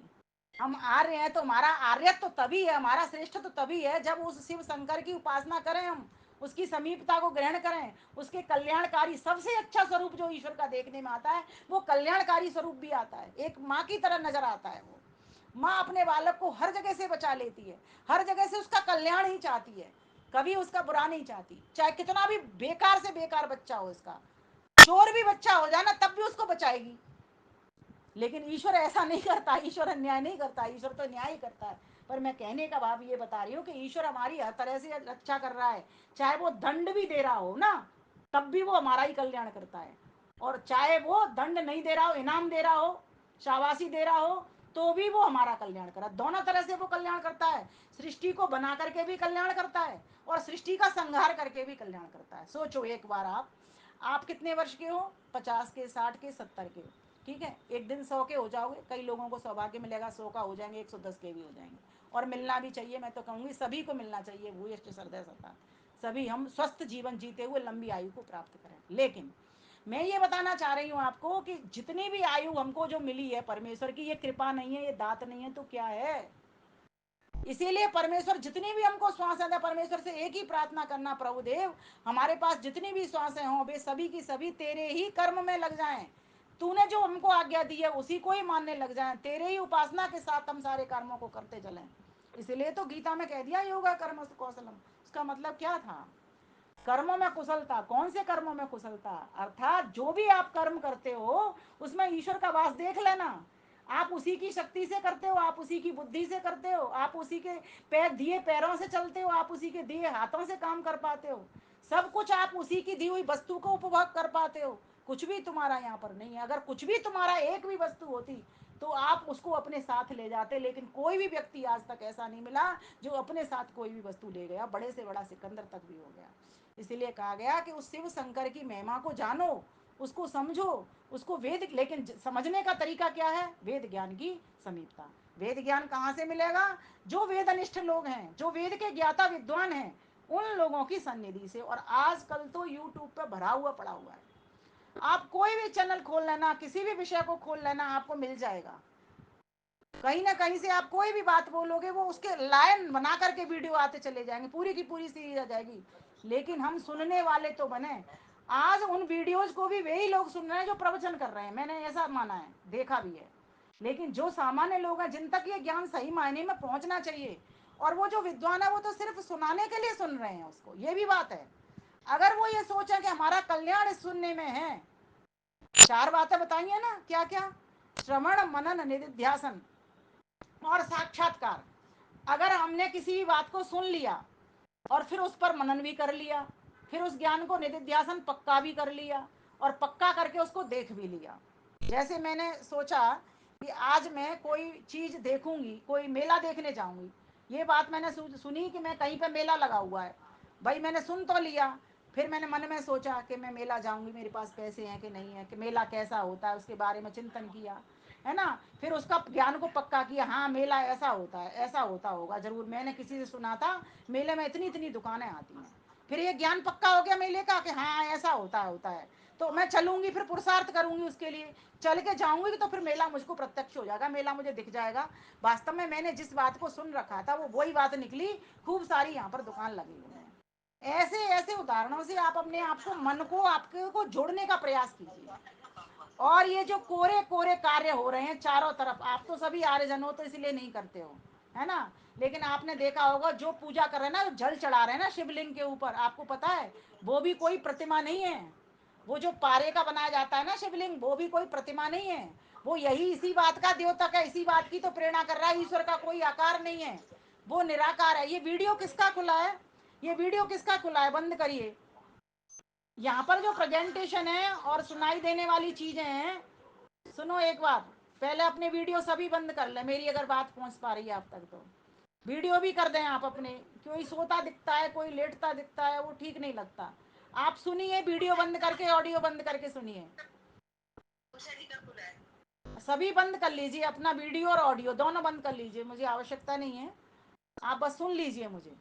[SPEAKER 2] हम आ रहे हैं तो हमारा आर्यत तो तभी है, हमारा श्रेष्ठ तो तभी है जब उस शिव शंकर की उपासना करें, हम उसकी समीपता को ग्रहण करें, उसके कल्याणकारी सबसे अच्छा स्वरूप जो ईश्वर का देखने में आता है वो कल्याणकारी स्वरूप भी आता है, एक माँ की तरह नजर आता है। वो माँ अपने बालक को हर जगह से बचा लेती है, हर जगह से उसका कल्याण ही चाहती है, कभी उसका बुरा नहीं चाहती, चाहे कितना भी बेकार से बेकार बच्चा हो, इसका चोर भी बच्चा हो जाए ना तब भी उसको बचाएगी। लेकिन ईश्वर ऐसा नहीं करता, ईश्वर अन्याय नहीं करता, ईश्वर तो न्याय ही करता है। पर मैं कहने का भाव ये बता रही हूँ कि ईश्वर हमारी हर तरह से रक्षा कर रहा है, चाहे वो दंड भी दे रहा हो ना तब भी वो हमारा ही कल्याण करता है, और चाहे वो दंड नहीं दे रहा हो, इनाम दे रहा हो, शाबाशी दे रहा हो, तो भी वो हमारा कल्याण कर रहा है। दोनों तरह से वो कल्याण करता है, सृष्टि को बना करके भी कल्याण करता है और सृष्टि का संहार करके भी कल्याण करता है। सोचो एक बार आप कितने वर्ष के हो, 50 के, 60 के, 70 के, ठीक है, एक दिन 100 के हो जाओगे, कई लोगों को सौभाग्य मिलेगा 100 का हो जाएंगे, 110 के भी हो जाएंगे, और मिलना भी चाहिए। मैं तो कहूँगी सभी को मिलना चाहिए, भूयश्च श्रद्धे सता, सभी हम स्वस्थ जीवन जीते हुए लंबी आयु को प्राप्त करें। लेकिन मैं ये बताना चाह रही हूँ आपको कि जितनी भी आयु हमको जो मिली है परमेश्वर की, ये कृपा नहीं है, ये दात नहीं है, तो क्या है? इसीलिए परमेश्वर जितनी भी हमको श्वास है, परमेश्वर से एक ही प्रार्थना करना, प्रभु देव हमारे पास जितनी भी श्वासें हों वे सभी की सभी तेरे ही कर्म में लग जाएं, तूने जो हमको आज्ञा दी है उसी को ही मानने लग जाएं, तेरे ही उपासना के साथ हम सारे कर्मों को करते चलें। इसलिए तो गीता में कह दिया योगा कर्म कौशलम। उसका मतलब क्या था? कर्मों में कुशलता। कौन से कर्मों में कुशलता? अर्थात जो भी आप कर्म करते हो उसमें ईश्वर का वास देख लेना। आप उसी की शक्ति से करते हो, आप उसी की बुद्धि से करते हो, आप उसी के पैर दिए पैरों से चलते हो, आप उसी के दिए हाथों से काम कर पाते हो, सब कुछ आप उसी की दी हुई वस्तु को उपभोग कर पाते हो। कुछ भी तुम्हारा यहाँ पर नहीं है। अगर कुछ भी तुम्हारा एक भी वस्तु होती तो आप उसको अपने साथ ले जाते, लेकिन कोई भी व्यक्ति आज तक ऐसा नहीं मिला जो अपने साथ कोई भी वस्तु ले गया, बड़े से बड़ा सिकंदर तक भी हो गया। इसीलिए कहा गया कि उस शिव शंकर की महिमा को जानो, उसको समझो, उसको वेद, लेकिन समझने का तरीका क्या है? वेद ज्ञान की समीपता। वेद ज्ञान कहाँ से मिलेगा? जो वेदनिष्ठ लोग हैं, जो वेद के ज्ञाता विद्वान हैं, उन लोगों की सन्निधि से। और आजकल तो यूट्यूब पे भरा हुआ पड़ा हुआ है, आप कोई भी चैनल खोल लेना, किसी भी विषय को खोल लेना, आपको मिल जाएगा। कहीं ना कहीं से आप कोई भी बात बोलोगे वो उसके लाइन बना करके वीडियो आते चले जाएंगे, पूरी की पूरी सीरीज आ जाएगी। लेकिन हम सुनने वाले तो बने। आज उन वीडियोज को भी वही लोग सुन रहे हैं जो प्रवचन कर रहे हैं, मैंने ऐसा माना है, देखा भी है। लेकिन जो सामान्य लोग हैं जिन तक ये ज्ञान सही मायने में पहुंचना चाहिए, और वो जो विद्वान है वो तो सिर्फ सुनाने के लिए सुन रहे हैं उसको, ये भी बात है। अगर वो ये सोचे कि हमारा कल्याण इस सुनने में है, चार बातें बताइए ना, क्या क्या? श्रवण मनन निधिध्यासन और साक्षात्कार। अगर हमने किसी भी बात को सुन लिया और फिर उस पर मनन भी कर लिया, फिर उस ज्ञान को निधिध्यासन पक्का भी कर लिया, और पक्का करके उसको देख भी लिया। जैसे मैंने सोचा कि आज मैं कोई चीज़ देखूंगी, कोई मेला देखने जाऊंगी, ये बात मैंने सुनी कि मैं कहीं पे मेला लगा हुआ है, भाई मैंने सुन तो लिया, फिर मैंने मन में सोचा कि मैं मेला जाऊंगी, मेरे पास पैसे हैं कि नहीं है, कि मेला कैसा होता है उसके बारे में चिंतन किया, है ना। फिर उसका ज्ञान को पक्का किया, हाँ मेला ऐसा होता है, ऐसा होता होगा जरूर, मैंने किसी से सुना था मेले में इतनी इतनी दुकानें आती हैं। फिर ये ज्ञान पक्का हो गया मेले का कि हाँ ऐसा होता है, तो मैं चलूंगी, फिर पुरुषार्थ करूंगी उसके लिए, चल के जाऊंगी तो फिर मेला मुझको प्रत्यक्ष हो जाएगा, मेला मुझे दिख जाएगा। वास्तव में मैंने जिस बात को सुन रखा था वो वही बात निकली, खूब सारी यहाँ पर दुकान लगी हुई हैं। ऐसे ऐसे उदाहरणों से आप अपने आप को, मन को, आपके को जोड़ने का प्रयास कीजिए। और ये जो कोरे कोरे कार्य हो रहे हैं चारों तरफ, आप तो सभी आर्यजन हो तो इसलिए नहीं करते हो, है ना। लेकिन आपने देखा होगा जो पूजा कर रहे हैं ना, जो जल चढ़ा रहे हैं ना शिवलिंग के ऊपर, आपको पता है वो भी कोई प्रतिमा नहीं है। वो जो पारे का बनाया जाता है ना शिवलिंग, वो भी कोई प्रतिमा नहीं है। वो यही इसी बात का द्योतक है, इसी बात की तो प्रेरणा कर रहा है, ईश्वर का कोई आकार नहीं है, वो निराकार है। ये वीडियो किसका खुला है? ये वीडियो किसका खुला है? बंद करिए। यहाँ पर जो प्रेजेंटेशन है और सुनाई देने वाली चीजें हैं, सुनो एक बार, पहले अपने वीडियो सभी बंद कर ले, मेरी अगर बात पहुंच पा रही है आप तक तो वीडियो भी कर दें आप अपने। कोई सोता दिखता है, कोई लेटता दिखता है, वो ठीक नहीं लगता। आप सुनिए, वीडियो बंद करके, ऑडियो बंद करके सुनिए। सभी बंद कर लीजिए, अपना वीडियो और ऑडियो दोनों बंद कर लीजिए, मुझे आवश्यकता नहीं है, आप बस सुन लीजिए मुझे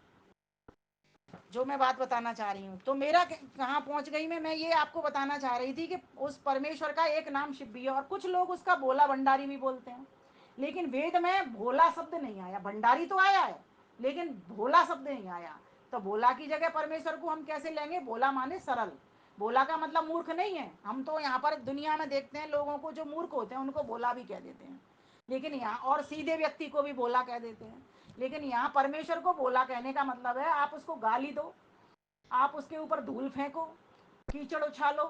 [SPEAKER 2] जो मैं बात बताना चाह रही हूँ। तो मेरा कहाँ पहुँच गई मैं ये आपको बताना चाह रही थी कि उस परमेश्वर का एक नाम शिव भी है, और कुछ लोग उसका भोला भंडारी भी बोलते हैं। लेकिन वेद में भोला शब्द नहीं आया, भंडारी तो आया है लेकिन भोला शब्द नहीं आया। तो भोला की जगह परमेश्वर को हम कैसे लेंगे? भोला माने सरल। भोला का मतलब मूर्ख नहीं है। हम तो यहाँ पर दुनिया में देखते हैं लोगों को जो मूर्ख होते हैं उनको भोला भी कह देते हैं, लेकिन यहाँ और सीधे व्यक्ति को भी भोला कह देते हैं। लेकिन यहाँ परमेश्वर को भोला कहने का मतलब है आप उसको गाली दो, आप उसके ऊपर धूल फेंको, कीचड़ उछालो,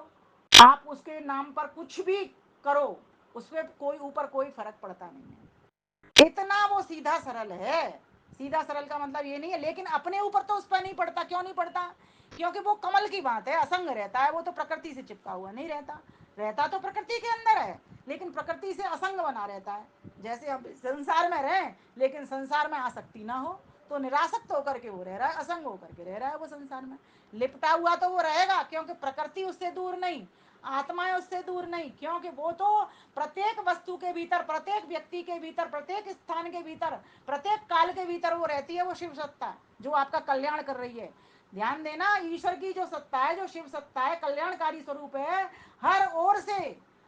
[SPEAKER 2] आप उसके नाम पर कुछ भी करो, उसमें कोई ऊपर कोई फर्क पड़ता नहीं है। इतना वो सीधा सरल है। सीधा सरल का मतलब ये नहीं है, लेकिन अपने ऊपर तो उस पर नहीं पड़ता। क्यों नहीं पड़ता? क्योंकि वो कमल की बात है, असंग रहता है, वो तो प्रकृति से चिपका हुआ नहीं रहता। रहता तो प्रकृति के अंदर है लेकिन प्रकृति से असंग बना रहता है। जैसे अब संसार में रहे लेकिन संसार में आसक्ति ना हो, तो निरासक्त होकर के वो रह रहा है, असंग होकर के रह रहा है वो संसार में। लिपटा हुआ तो वो रहेगा क्योंकि प्रकृति उससे दूर नहीं, आत्माएं उससे दूर नहीं, क्योंकि वो तो प्रत्येक वस्तु के भीतर, प्रत्येक व्यक्ति के भीतर, प्रत्येक स्थान के भीतर, प्रत्येक काल के भीतर वो रहती है। वो शिव सत्ता जो आपका कल्याण कर रही है। ध्यान देना, ईश्वर की जो सत्ता है, जो शिव सत्ता है, कल्याणकारी स्वरूप है। हर ओर से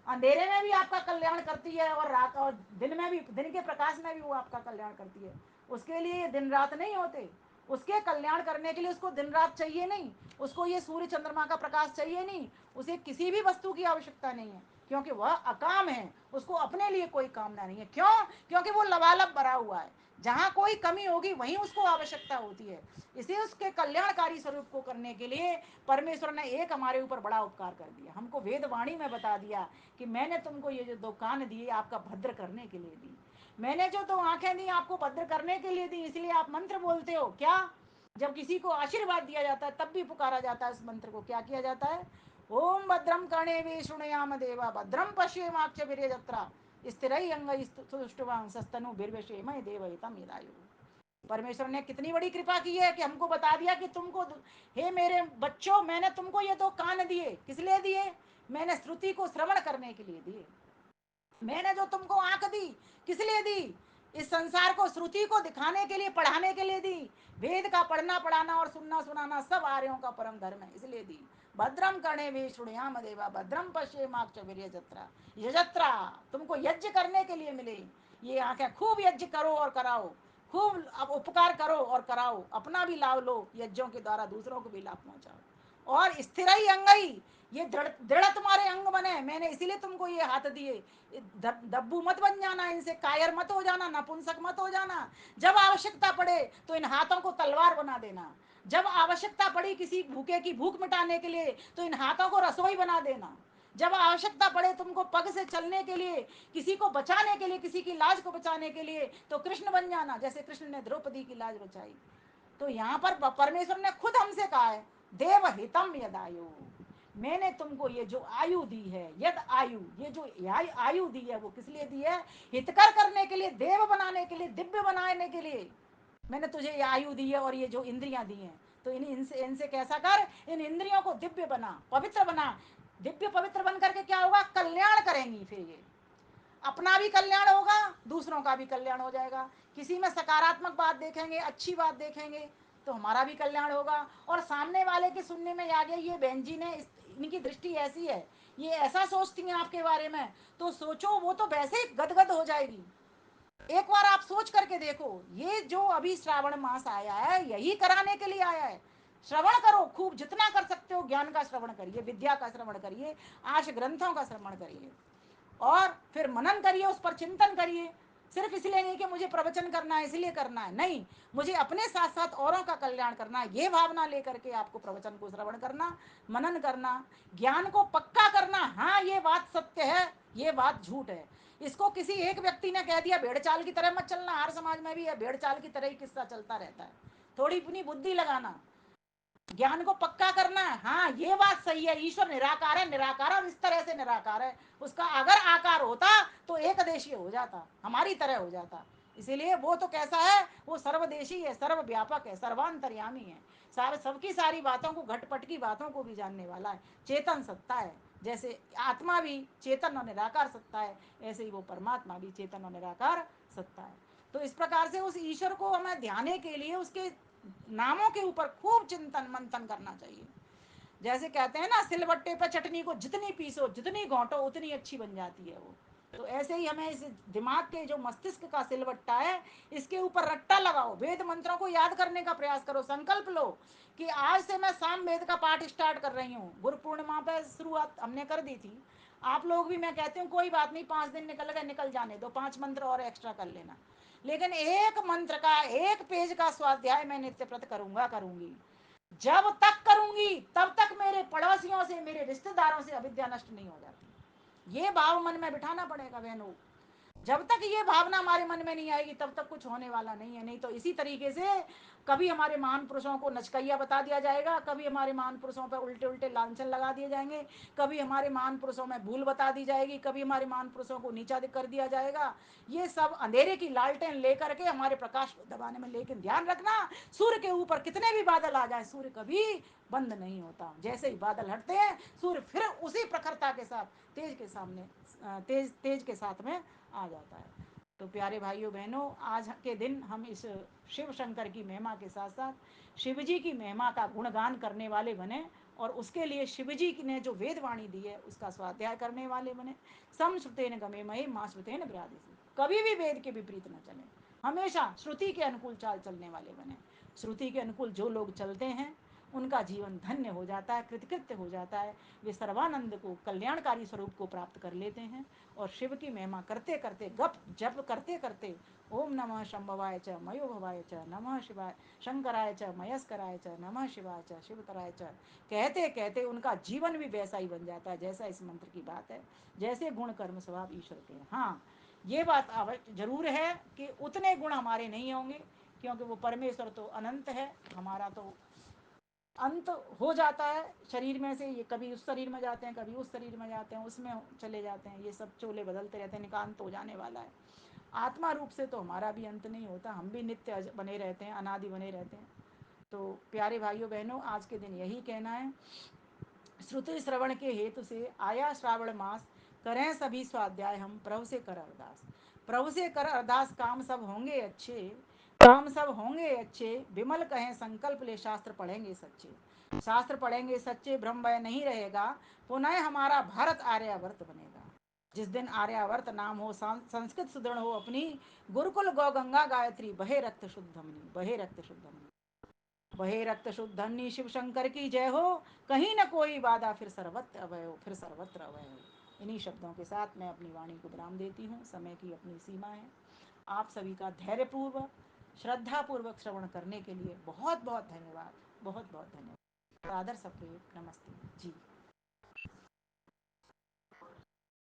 [SPEAKER 2] अंधेरे में भी आपका कल्याण करती है, और रात और दिन में भी, दिन के प्रकाश में भी वो आपका कल्याण करती है। उसके लिए दिन रात नहीं होते। उसके कल्याण करने के लिए उसको दिन रात चाहिए नहीं, उसको ये सूर्य चंद्रमा का प्रकाश चाहिए नहीं, उसे किसी भी वस्तु की आवश्यकता नहीं है, क्योंकि वह अकाम है। उसको अपने लिए कोई कामना नहीं है। क्यों? क्योंकि वो लबालब भरा हुआ है। जहां कोई कमी होगी वहीं उसको आवश्यकता होती है। इसे उसके कल्याणकारी स्वरूप को करने के लिए परमेश्वर ने एक हमारे ऊपर बड़ा उपकार कर दिया। हमको वेदवाणी में बता दिया कि मैंने तुमको ये जो दो कान दिए आपका भद्र करने के लिए दी, मैंने जो दो आंखें दी आपको भद्र करने के लिए दी। इसलिए आप मंत्र बोलते हो। क्या? जब किसी को आशीर्वाद दिया जाता है तब भी पुकारा जाता है उस मंत्र को। क्या किया जाता है? ओम भद्रम कर्णे शुणयाम देवा भद्रम पश्येमाक्षभिर्यजत्रा स्थिरै अंगैः स्तुष्टुवांसस्तनु बिर्वशेमहि देवहितं यदायुः। परमेश्वर ने कितनी बड़ी कृपा की है कि हमको बता दिया कि तुमको, हे मेरे बच्चों, मैंने तुमको ये दो कान दिए। किस लिए दिए? मैंने श्रुति को श्रवण करने के लिए दिए। मैंने जो तुमको आंख दी, किस लिए दी? इस संसार को, श्रुति को दिखाने के लिए, पढ़ाने के लिए दी। वेद का पढ़ना पढ़ाना और सुनना सुनाना सब आर्यों का परम धर्म है, इसलिए दी। भद्रम कर्णे वे शुणयाम देवा भद्रम पश्येमाक्षभिर्यजत्रा यजत्रा यजत्रा, तुमको यज्ञ करने के लिए मिले ये आंखें। खूब यज्ञ करो और कराओ, खूब अब उपकार करो और कराओ, अपना भी लाभ लो, यज्ञों के द्वारा दूसरों को भी लाभ पहुंचाओ। और स्थिर ही अंगई, ये दृढ़ तुम्हारे अंग बने, मैंने इसीलिए तुमको ये हाथ दिए। दब्बू मत बन जाना, इनसे कायर मत हो जाना, नपुंसक मत हो जाना। जब आवश्यकता पड़े तो इन हाथों को तलवार बना देना। जब आवश्यकता पड़ी किसी भूखे की भूख मिटाने के लिए तो इन हाथों को रसोई बना देना। जब आवश्यकता पड़े तुमको पग से चलने के लिए, किसी को बचाने के लिए, किसी की लाज को बचाने के लिए, तो कृष्ण बन जाना, जैसे कृष्ण ने द्रौपदी की लाज बचाई। तो यहाँ पर परमेश्वर ने खुद हमसे कहा है, देव हितम यदायु, मैंने तुमको ये जो आयु दी है, यद आयु, ये जो आयु दी है वो किस लिए दी है? हितकर करने के लिए, देव बनाने के लिए, दिव्य बनाने के लिए मैंने तुझे ये आयु दी है और ये जो इंद्रियां दी हैं। तो इनसे इनसे कैसा कर, इन इंद्रियों को दिव्य बना, पवित्र बना। दिव्य पवित्र बन करके क्या होगा? कल्याण करेंगी। फिर ये अपना भी कल्याण होगा, दूसरों का भी कल्याण हो जाएगा। किसी में सकारात्मक बात देखेंगे, अच्छी बात देखेंगे, तो हमारा भी कल्याण होगा। और सामने वाले के सुनने में आ गया, ये बहन जी ने इनकी दृष्टि ऐसी है, ये ऐसा सोचती हैं आपके बारे में, तो सोचो वो तो वैसे ही गदगद हो जाएगी। एक बार आप सोच करके देखो, ये जो अभी श्रावण मास आया है यही कराने के लिए आया है। श्रवण करो खूब, जितना कर सकते हो ज्ञान का श्रवण करिए, विद्या का श्रवण करिए, आश ग्रंथों का श्रवण करिए, और फिर मनन करिए, उस पर चिंतन करिए। सिर्फ इसलिए नहीं कि मुझे प्रवचन करना है इसलिए करना है, नहीं, मुझे अपने साथ साथ औरों का कल्याण करना है, ये भावना लेकर के आपको प्रवचन को श्रवण करना, मनन करना, ज्ञान को पक्का करना। हाँ, ये बात सत्य है, ये बात झूठ है। इसको किसी एक व्यक्ति ने कह दिया, भेड़ चाल की तरह मत चलना। हर समाज में भी है, भेड़ चाल की तरह ही किस्सा चलता रहता है। थोड़ी अपनी बुद्धि लगाना, ज्ञान को पक्का करना है। हाँ, ये बात सही है, ईश्वर निराकार है, निराकार और इस तरह से निराकार है। उसका अगर आकार होता तो एक देशीय हो जाता, हमारी तरह हो जाता। इसीलिए वो तो कैसा है, वो सर्वदेशी है, सर्वव्यापक है, सर्वांतर्यामी है, सबकी सारी बातों को, घटपट की बातों को भी जानने वाला है, चेतन सत्ता है। जैसे आत्मा भी चेतन और निराकार सत्ता है, ऐसे ही वो परमात्मा भी चेतन और निराकार सत्ता है। तो इस प्रकार से उस ईश्वर को हमें ध्याने के लिए उसके नामों के ऊपर खूब चिंतन मंथन करना चाहिए। जैसे कहते हैं ना, सिलबट्टे पर चटनी को जितनी पीसो, जितनी घोंटो, उतनी अच्छी बन जाती है वो। तो ऐसे ही हमें इस दिमाग के जो मस्तिष्क का सिलबट्टा है, इसके ऊपर रट्टा लगाओ, वेद मंत्रों को याद करने का प्रयास करो। संकल्प लो कि आज से मैं साम वेद का पाठ स्टार्ट कर रही हूँ। गुरु पूर्णिमा पर शुरुआत हमने कर दी थी, आप लोग भी, मैं कहती हूँ कोई बात नहीं, 5 दिन निकल गए, निकल जाने दो, 5 मंत्र और एक्स्ट्रा कर लेना, लेकिन एक मंत्र का, एक पेज का स्वाध्याय मैं नित्य प्रत करूंगा, करूंगी। जब तक करूंगी तब तक मेरे पड़ोसियों से, मेरे रिश्तेदारों से अविद्या नष्ट नहीं हो जाती। ये भाव मन में बिठाना पड़ेगा बहनों। जब तक ये भावना हमारे मन में नहीं आएगी तब तक कुछ होने वाला नहीं है। नहीं तो इसी तरीके से कभी हमारे महान पुरुषों को नचकैया बता दिया जाएगा, कभी हमारे महान पुरुषों पर उल्टे उल्टे लांछन लगा दिए जाएंगे, कभी हमारे महान पुरुषों में भूल बता दी जाएगी, कभी हमारे महान पुरुषों को नीचा कर दिया जाएगा। ये सब अंधेरे की लालटेन लेकर के हमारे प्रकाश को दबाने में। लेकिन ध्यान रखना, सूर्य के ऊपर कितने भी बादल आ जाए, सूर्य कभी बंद नहीं होता। जैसे ही बादल हटते हैं, सूर्य फिर उसी प्रखरता के साथ तेज के सामने तेज तेज के साथ में आ जाता है। तो प्यारे भाइयों बहनों, आज के दिन हम इस शिव शंकर की महिमा के साथ साथ शिव जी की महिमा का गुणगान करने वाले बने, और उसके लिए शिव जी ने जो वेदवाणी दी है उसका स्वाध्याय करने वाले बने। सम श्रुतेन गमे महे माँ श्रुतेन ब्रादिसी, कभी भी वेद के विपरीत न चले, हमेशा श्रुति के अनुकूल चाल चलने वाले बने। श्रुति के अनुकूल जो लोग चलते हैं उनका जीवन धन्य हो जाता है, कृतकृत्य हो जाता है। वे सर्वानंद को, कल्याणकारी स्वरूप को प्राप्त कर लेते हैं। और शिव की महिमा करते करते, गप जप करते करते, ओम नमः शंभवाय च मयो भवाय च नमः शिवाय शंकराय च मयस्कराय च नमः शिवाय च शिवतराय च कहते कहते उनका जीवन भी वैसा ही बन जाता है जैसा इस मंत्र की बात है। जैसे गुण कर्म स्वभाव ईश्वर के। हाँ, ये बात जरूर है कि उतने गुण हमारे नहीं होंगे, क्योंकि वो परमेश्वर तो अनंत है, हमारा तो अंत हो जाता है शरीर में से। ये कभी उस शरीर में जाते हैं, कभी उस शरीर में जाते हैं, उसमें चले जाते हैं, ये सब चोले बदलते रहते हैं, निकांत हो जाने वाला है। आत्मा रूप से तो हमारा भी अंत नहीं होता, हम भी नित्य बने रहते हैं, अनादि बने रहते हैं। तो प्यारे भाइयों बहनों, आज के दिन यही कहना है। श्रुति श्रवण के हेतु से आया श्रावण मास, करें सभी स्वाध्याय हम प्रभु से कर अरदास। प्रभु से कर अरदास, काम सब होंगे अच्छे, काम सब होंगे अच्छे, विमल कहें संकल्प ले, शास्त्र पढ़ेंगे सच्चे। शास्त्र पढ़ेंगे सच्चे, भ्रम भय नहीं रहेगा, पुनः हमारा भारत आर्यावर्त बनेगा। जिस दिन आर्यावर्त नाम हो, संस्कृत सुदृढ़ हो अपनी, गुरुकुल गौ गंगा गायत्री, बहे रक्त शुद्धमनी, बहे रक्त शुद्धमनी, बहे रक्त शुद्धमनी। शिव शंकर की जय हो, कहीं न कोई बाधा, फिर सर्वत्र अभय हो, फिर सर्वत्र अभय हो। इन्हीं शब्दों के साथ मैं अपनी वाणी को विराम देती हूँ। समय की अपनी सीमा है। आप सभी का धैर्यपूर्वक, श्रद्धापूर्वक श्रवण करने के लिए बहुत बहुत धन्यवाद, बहुत बहुत धन्यवाद। आदर सप्रेम नमस्ते जी।